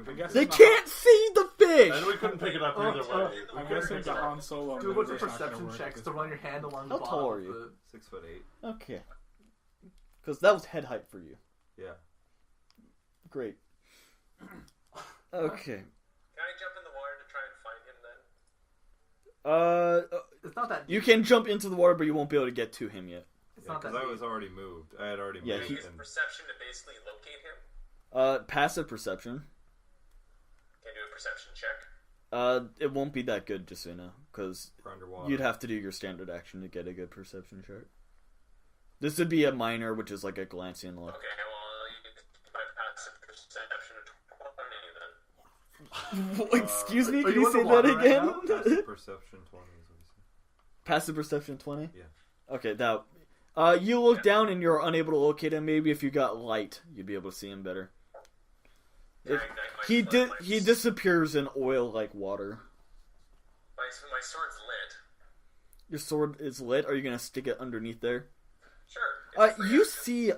I guess They it's not- can't see the fish! And we couldn't pick it up either way. I guess it's Han Solo. Do a bunch of maneuver's not gonna perception work checks this to time. run your hand along How the tall bottom are of you? the... 6'8". Okay. Because that was head height for you. Yeah. Great. Okay. Can I jump in the water to try and find him then? It's not that You can jump into the water, but you won't be able to get to him yet. It's Yeah, not that because I deep. was already moved. I had already Yeah, moved. Can I use and perception to basically locate him? Passive perception. Can I do a perception check? It won't be that good, just so you know, because we're underwater. you'd have to do your standard action to get a good perception check. This would be a minor, which is like a glancing look. Okay, well, you can my passive perception of 20 then. Excuse me, Are can you you in say the that water right again? now? Passive perception 20 is what you said. Passive perception 20? Yeah. Okay, that. You look down and you're unable to locate him. Maybe if you got light, you'd be able to see him better. Can If I ignite my he flame? he disappears in oil like water. My sword's lit. Your sword is lit. Are you gonna stick it underneath there? Sure. It's free You action. see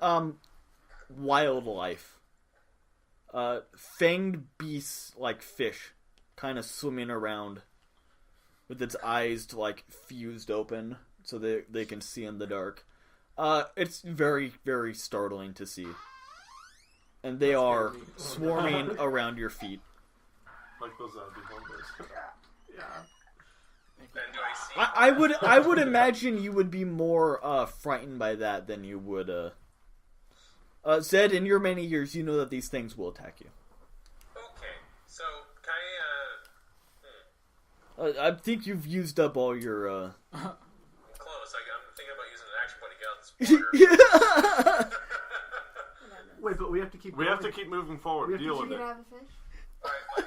wildlife. Fanged beasts like fish, kind of swimming around, with its eyes like fused open so they can see in the dark. It's very, very startling to see. And they are swarming around your feet. Like those beholders. Yeah. Then do I see? I would imagine you would be more frightened by that than you would Zed, in your many years you know that these things will attack you. Okay, so can I think you've used up all your I'm close. I'm thinking about using an action point to get out of this water. Wait, but we have to keep. We have to going. keep moving forward. We have to Deal Did with you it. get out of the fish? Alright, fine,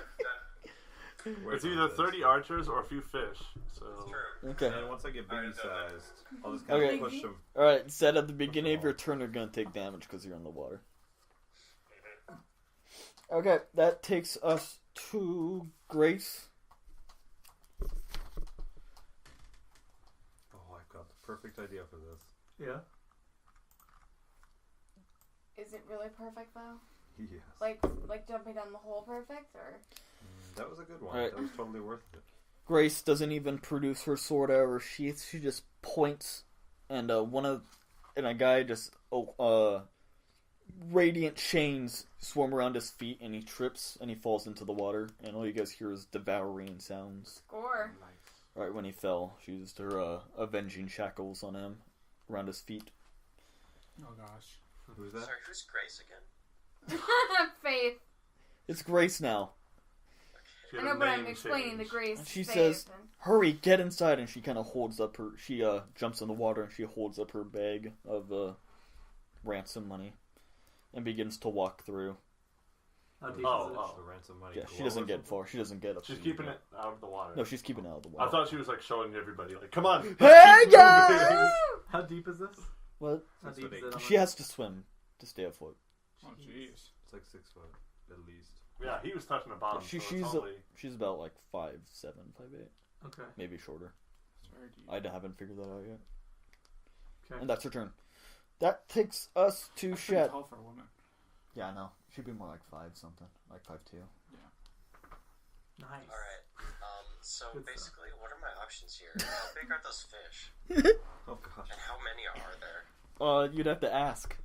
done. It's either 30 archers or a few fish. So True. Okay. And then once I get Alright, baby done that. sized, I'll just kind Okay. of push them. Alright, Zed, at the beginning of your turn you're gonna take damage because you're in the water. Okay, that takes us to Grace. Oh, I've got the perfect idea for this. Yeah. Is it really perfect though? Yes. Like jumping down the hole perfect, or? That was a good one. Alright. That was totally worth it. Grace doesn't even produce her sword out of her sheath. She just points, and a guy just radiant chains swarm around his feet, and he trips and he falls into the water. And all you guys hear is devouring sounds. Score. Right when he fell, she used her avenging shackles on him around his feet. Oh gosh. Who's that? Sorry, who's Grace again? Faith. It's Grace now. she I had know, a but I'm name explaining the change. grace. And she Faith, says, and- "Hurry, get inside!" And she kind of holds up her. She jumps in the water and she holds up her bag of ransom money, and begins to walk through. How deep Oh, is it? oh. The ransom money. Yeah, glow she doesn't or get something? far. She doesn't get up. She's to keeping you. it out of the water. No, she's keeping it out of the I water. thought she was like showing everybody, like, come on. Hey guys! How deep is this? What? How Six deep foot is eight. it? On She the- has to swim to stay afloat. Oh jeez. It's like 6 foot, at least. Yeah, he was touching the bottom. She- so she's it's a- only... She's about like 5'7", 5'8", Okay. maybe shorter. It's very deep. I haven't figured that out yet. Okay. And that's her turn. That takes us to That's pretty Shet. tall for a woman. Yeah, I know. She'd be more like 5 something, like 5'2". Nice. Alright, so Good stuff. basically, what are my options here? How big are those fish? Oh gosh. And how many are there? You'd have to ask.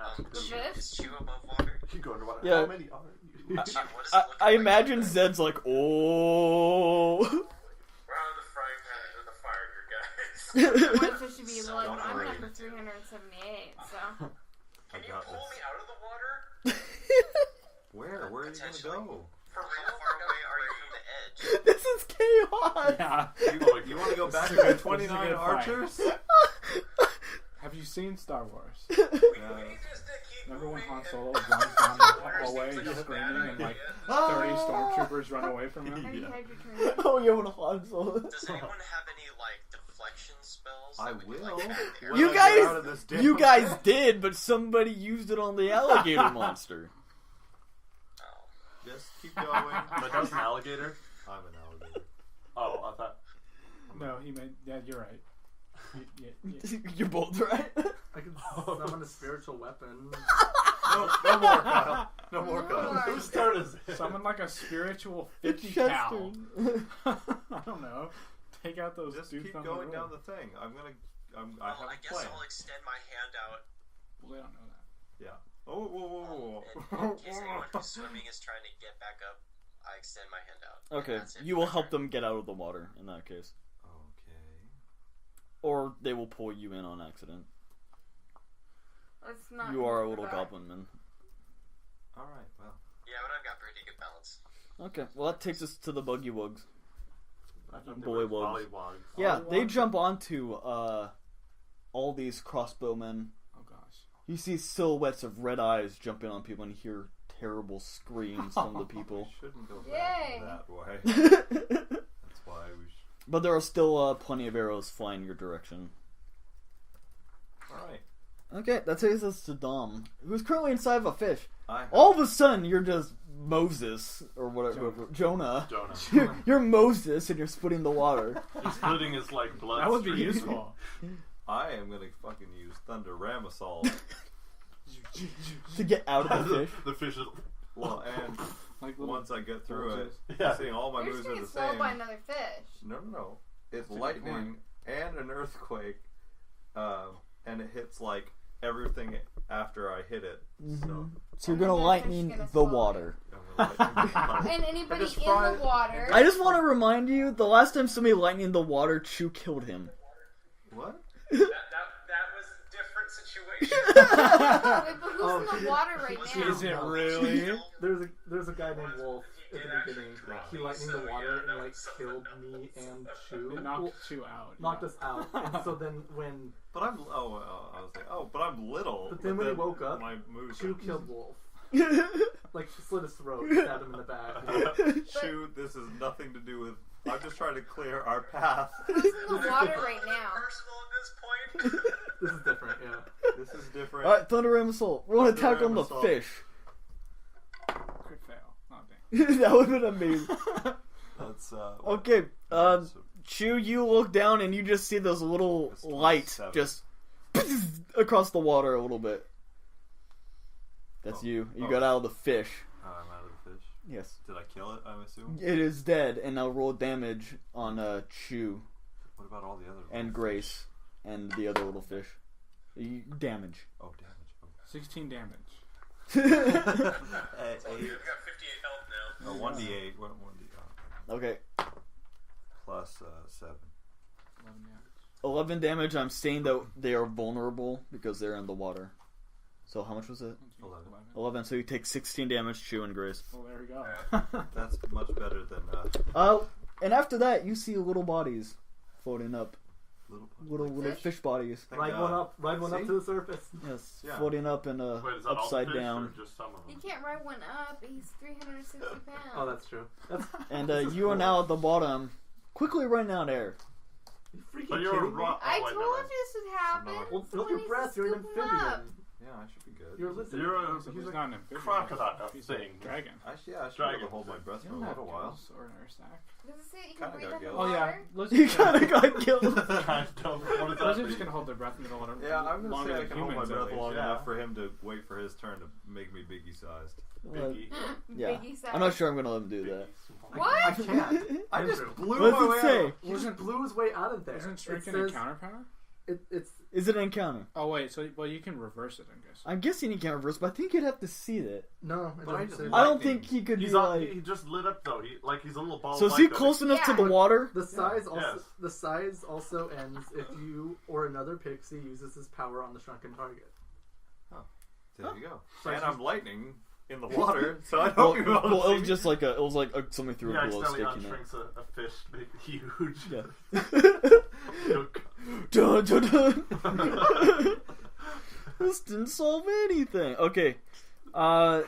ask The Chew. fish? Is Chew above water? You go underwater. Yeah. How many are you? Chew, what does it I look like? imagine Zed's like, oh. We're out of the frying pan into the fire here, guys. One fish should be low, but I'm Sorry. number 378, so. Can you got pull this. me out of the water? Where? Where are you gonna go? For real? How far away are you from the edge? This is chaos. Yeah. You want to go back This to is a the good- this is a 29 good fight. archers? Have you seen Star Wars? We need just to keep Remember when moving Han and- Solo runs down the Water hallway seems like a screaming bad and like idea. 30 stormtroopers run away from him? Have you Yeah. had your turn? Oh, you want Han Solo? Does anyone have any, like, deflection spells? I that we will. can, like, add there? When You I guys- get out of this damn You guys thing. did, but somebody used it on the alligator monster. Oh. Just keep going. But that's an alligator. I'm an alligator. Oh, I thought. No, he made. Yeah, you're right. You're both right. I can summon a spiritual weapon. No more, Kyle. No more, Kyle. More. Whose turn is it? Summon like a spiritual It's 50 Chet's cal. turn. I don't know. Take out those Just dudes keep on going the down road. the thing. I Well, have I a guess plan. I'll extend my hand out. Well, they don't know that. Yeah. Oh, whoa, whoa, whoa, And whoa. in case anyone who's swimming is trying to get back up, I extend my hand out. Okay, And that's it you for will my help turn. them get out of the water in that case. Okay. Or they will pull you in on accident. Let's not. You are a go little back. goblin man. Alright, well. Yeah, but I've got pretty good balance. Okay, well that takes us to the buggy wugs. I thought they Boy were wogs. pollywogs. Yeah, they Pollywogs? jump onto all these crossbowmen. Oh gosh. You see silhouettes of red eyes jumping on people and hear terrible screams from the people. We shouldn't go Yay. back that way. That's why we should. But there are still plenty of arrows flying your direction. Alright. Okay, that takes us to Dom, who's currently inside of a fish. I have All of a sudden, you're just Moses, or whatever, Jonah. Jonah. You're Moses, and you're splitting the water. He's splitting his like blood. That would be streams. useful. I am gonna fucking use Thunder Ram Assault. To get out of the fish. The fish is. Well, and Like little once I get through it, Yeah. seeing all my You're moves just are gonna the get swallowed same. by another fish. No. It's That's a good lightning and an earthquake, and it hits like everything after I hit it. So So you're And gonna then the lightning fish gonna the swallow water. I'm gonna lightning And anybody just in fry- the water. I just want to remind you, the last time somebody lightning the water, Chew killed him. What? That was a different situation. Wait, but who's in the water right now? Is it really? There's a guy named Wolf at the beginning. He lightning the water and like killed me and Chew. It knocked you out. Knocked yeah. us out. And so then when But I'm. I was like, but I'm little. But then when he woke up, my moves. Chew are- killed Wolf, like slit his throat, stabbed him in the back. Chew, this has nothing to do with. I'm just trying to clear our path. Who's in the water right now? Personal at this point. This is different, yeah. This is different. Alright, Thunder Ram Assault. We're gonna Thunder attack on Ram the Assault. fish. Crit fail. Oh, dang. That would have been amazing. That's Okay, so Chew, you look down and you just see those little It's lights 27. just across the water a little bit. That's Oh. you. You Oh. got out of the fish. I'm out of the fish. Yes. Did I kill it? I'm assuming. It is dead, and now roll damage on Chew What about all the other? and little Grace and the other little fish. Damage. fish? Oh, damage. 16 damage. You've got 58 Okay. health now. 1d8. 1d8. Okay. Plus 7. 11 damage. 11 damage. I'm saying that they are vulnerable because they're in the water. So how much was it? 11. 11. So you take 16 damage, Chew and Grace. Well, there we go. That's much better than And after that, you see little bodies floating up. Little Fish? fish bodies. Thank Ride God. one up See? to the surface. Yes, Yeah. floating up in a Wait, is that all the upside fish down. or just some of He them? can't ride one up. He's 360 pounds. Oh, that's true. That's And this is you are cool. now at the bottom, quickly running out air. You freaking But you're kidding me? raw. I Oh, wait, told never you mind. this would happen. Well, So hold when your breath. he's You're an scooping him up. amphibian. Yeah, I should be good. You're a lizard. You're a He's not an amphibian. crocodile He's thing. a dragon. I should be able to Dragon. hold my breath You for a don't have little while. gills or an air sac. Does it say you Kinda can breathe got up in gills. Oh yeah, water? lizards You can- kinda got killed. Kind of. What does that lizards mean? can hold their breath underwater. Yeah, I'm gonna longer say I than can hold my humans, at breath least. long yeah. enough for him to wait for his turn to make me biggie sized. Biggie. Yeah, Biggie size. I'm not sure I'm gonna let him do that. What? I can't. I just Andrew. blew What my does way it say? out. He just blew his way out of there. Isn't It shrinking says- a counter power? It's Is it an encounter? Oh wait, so well you can reverse it, I guess. I'm guessing he can't reverse, but I think you'd have to see that. no. It But doesn't say I that. don't think he could He's be on, like. he just lit up though. He's a little ball. So is he close enough to Yeah. the water? The size also Yes. the size also ends if you or another pixie uses his power on the shrunken target. There you go. So And it's I'm lightning in the water, so I don't Well, be able to well, it see was me. just like somebody threw Yeah, a glow accidentally stick in it. unshrinks a fish, make it huge. Yeah. Look. Dun, dun, dun. This didn't solve anything. Okay. So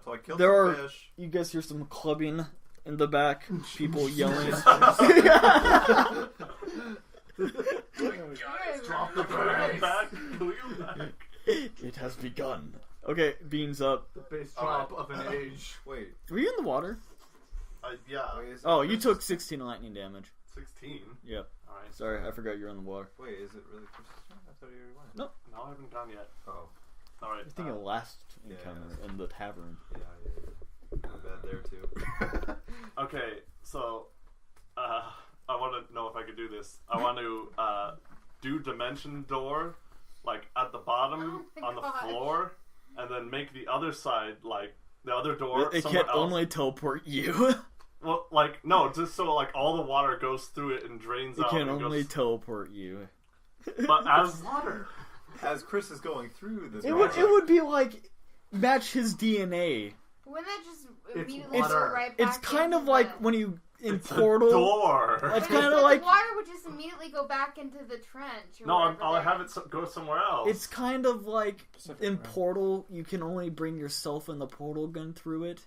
I killed There some are- fish. You guys hear some clubbing in the back. People yelling. Drop the bird back. Kill you back. It has begun. Okay, Bean's up. The base drop of an age. Wait. Were you in the water? Yeah. Wait, is Oh, it you Chris- took 16 lightning damage. 16. Yep. All right. Sorry, I forgot you're in the water. Wait, is it really Chris's turn? I thought you already went. No, I haven't gone yet. Oh. All right. I think it last yeah, encounter in the tavern. Yeah. My bad there, too. Okay, so I want to know if I could do this. I want to do dimension door, like at the bottom Oh my on the gosh. floor, and then make the other side like the other door. It somewhere can else. only teleport you. Well, like no, just so like all the water goes through it and drains It out. can and only goes, teleport you. but as Water. As Chris is going through this, It would be like match his DNA. Wouldn't that just It's immediately water. go right back It's kind of into like the... when you in it's Portal. a door. It's But kind the of like water would just immediately go back into the trench. Or No, whatever I'll they're have in. it go somewhere else. it's kind of like Pacific in Rim. Portal. You can only bring yourself and the portal gun through it.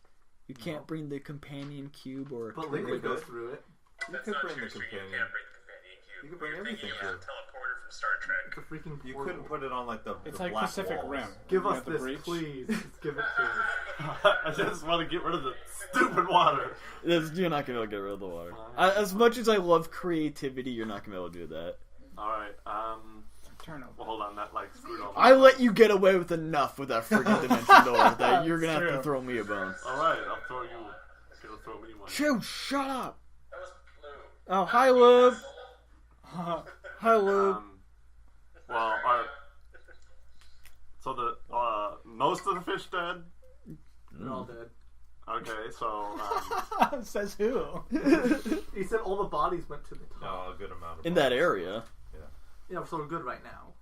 You can't bring the companion cube or a But turret. Liquid goes through it. You That's could not bring true, the so you companion. can't bring the companion cube. You could bring You're thinking everything of the through. teleporter from Star Trek. It's a freaking You portal. couldn't put it on like the It's the like black Pacific walls. Rim. Give You us got the this, breach. please. Just give it to us. I just want to get rid of the stupid water. You're not gonna be able to get rid of the water. As much as I love creativity, you're not gonna be able to do that. All right. Turnover. Well, hold on. That like screwed all. I let you get away with enough with that freaking dimension door that you're gonna have to True. throw me a bone. All right. I'll throw you. You'll throw me one. Shoot! Shut up! That was blue. Oh, hi, Lube. Hi, Lube. Well, so the most of the fish dead. They're all dead. Okay, so Says who? He said all the bodies went to the top. No, a good amount of In that area. Yeah, so we're good right now.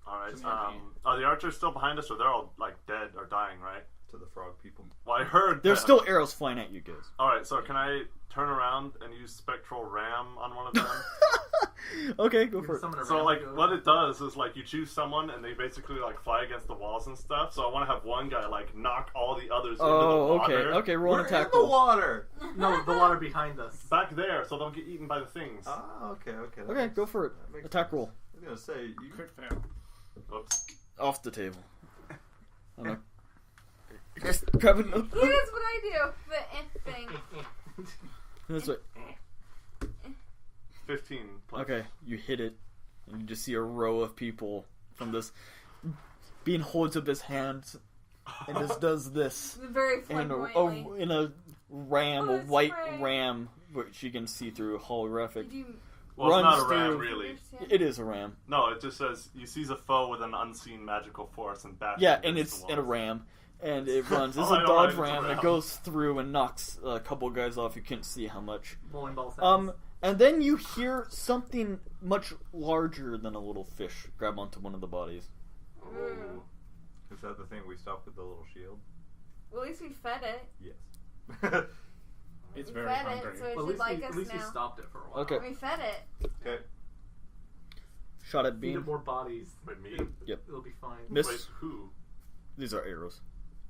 all right. Just empty. Are the archers still behind us, or they're all like dead or dying? Right. to the frog people. Well, I heard There's that. still arrows flying at you guys. All right. So can I turn around and use spectral ram on one of them? Okay, go You for can it. summon a So ram like to go. what it does is like you choose someone and they basically like fly against the walls and stuff. So I want to have one guy like knock all the others into the Oh, water. okay. Okay, roll an We're attack in the roll. water. No, the water behind us. Back there, so don't get eaten by the things. Ah, okay. That Okay, makes- go for it. that makes Attack sense. roll. I was gonna say you Crit fail. Oops. Off the table. I'm like, just grab it. Yeah, that's what I do. The thing. This way. 15 plus. Okay, you hit it, and you just see a row of people from this. Bean holds up his hands and just does this. Very And flamboyantly. in a ram, Oh, a that's white right. ram, which you can see through holographic. Did you Well, it's runs not a ram, through- really. understand? It is a ram. No, it just says you seize a foe with an unseen magical force and bash. Yeah, it and against it's the in a walls. ram, and it runs. It's Oh, a I know, dodge it's a ram. It ram. goes through and knocks a couple guys off. You can't see how much. Bowling ball sounds. And then you hear something much larger than a little fish grab onto one of the bodies. Ooh. Is that the thing we stopped with the little shield? Well, at least we fed it. Yes. It's We very fed hungry. it, so it Well, should like at us least we now. stopped it for a while. Okay. We fed it. Okay. Shot at Feed Bean. it more bodies. Wait, me? Yep. It'll be fine. Miss. Wait, who? These are arrows.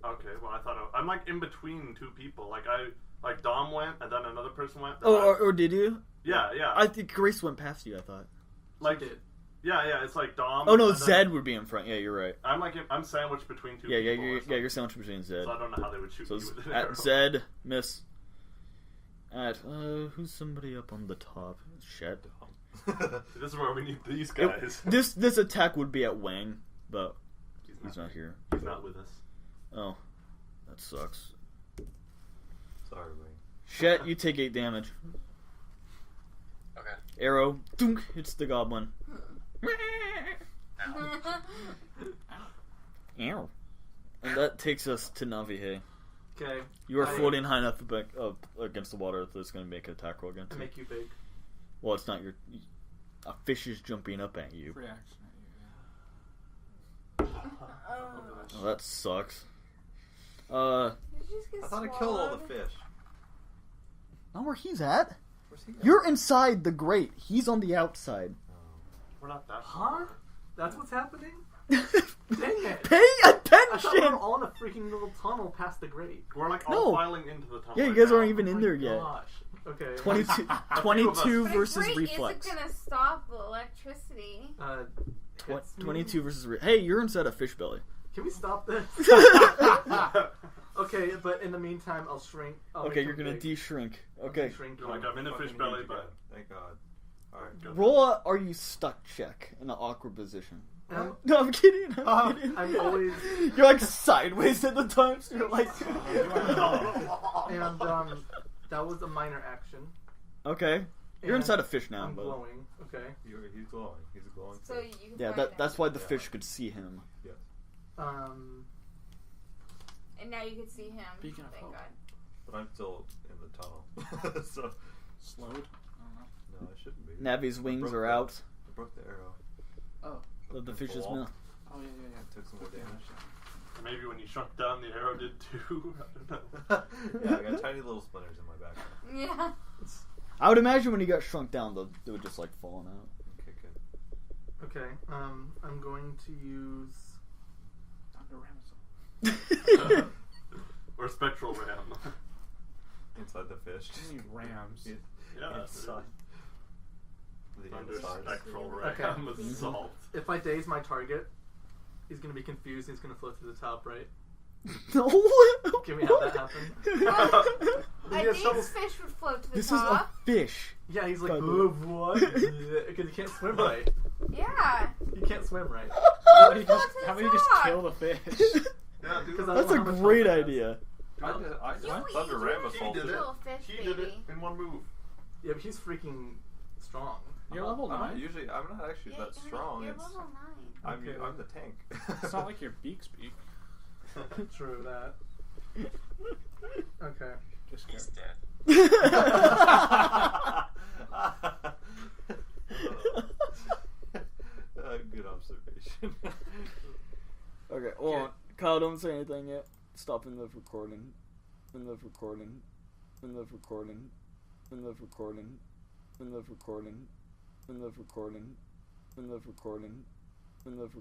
Okay, well I thought I'm like in between two people. Like Dom went and then another person went. Oh, or did you? yeah. I think Grace went past you. I thought. like She did. yeah. It's like Dom. Oh no, and then- Zed would be in front. Yeah, you're right. I'm sandwiched between two Yeah, people. or something. you're sandwiched between Zed. So I don't know how they would shoot So you it's with an arrow. at Zed, miss. At who's somebody up on the top? Shet. This is where we need these guys. This attack would be at Wang, but he's not here. He's not with us. Oh, that sucks. Sorry, Wayne. Shet, you take 8 damage. Okay. Arrow, dunk, hits the goblin. Ow. And that takes us to Navihe. Okay. You are floating high enough up against the water that it's going to make an attack roll against I you. make you big. Well, it's not your... A fish is jumping up at you. Free action. Oh, that sucks. Did you just get I thought I killed all the swallowed? fish. Not where he's at. Where's he at? You're inside the grate. He's on the outside. We're not that. Huh? That's what's happening? Pay Dang it! I thought we were attention! all in a freaking little tunnel past the grate. We're like all No. filing into the tunnel. Yeah, you right guys now. aren't even in Oh there my yet. Gosh. Okay. 22, us. 22 But versus a grate reflex. isn't gonna stop the electricity. Hits me. 22 versus... Hey, you're inside a fish belly. Can we stop this? Okay, but in the meantime, I'll shrink. I'll Okay, make you're him gonna big. de-shrink. I'll Okay. de-shrink You're you. like, I'm in a fish Fucking belly, need but... to go. Thank God. Alright, good. Roll a are you stuck check in an awkward position. Um, No, I'm kidding. I'm kidding. I'm always... You're like sideways at the time, so you're like... And, that was a minor action. Okay. You're And inside a fish now, I'm but... glowing, okay? He's glowing. He's a glowing So fish. you can Yeah, find that's him. why the Yeah. fish could see him. Yes. And now you can see him. Beacon of Thank hope. God. But I'm still in the tunnel. So, Slowed? I don't know. no, I shouldn't be. Navi's wings broke are the- out I broke the arrow. of the Against fish's wall. mouth. Oh, yeah. I took some more damage. Maybe when you shrunk down, the arrow did too. I don't know. Yeah, I got tiny little splinters in my back. Yeah. I would imagine when he got shrunk down, they would just like falling out. Okay, good. Okay, I'm going to use... Thunder Ramazon. Or spectral ram. Inside the fish. You need rams. Yeah. Inside. The Under inside. spectral Okay. ram assault. If I daze my target, he's going to be confused and he's going to float to the top, right? No. Can we have that happen? I Yeah, think so- fish would float to the This is a top. fish. Yeah, he's like, By the "Oh, what? Because he can't swim right. Yeah. He can't swim right. How about you Float just, to the how about you just top. kill the fish? Yeah, dude. 'Cause I That's don't a know how much great health he has. idea. Thunder Ram He assaulted did it. it. Little fish He did it baby. in one move. Yeah, but he's freaking strong. You're level I'm not 9. usually. I'm not actually Yeah, that I mean, strong. You're It's, level 9. I'm the tank. It's not like your Beakspeak. True that. Okay. Just He's kidding. dead. Good observation. Okay, well, Kyle, don't say anything yet. Stopping the recording. In the recording. In the recording. In the recording. In the recording. In the recording. In the recording. In the recording.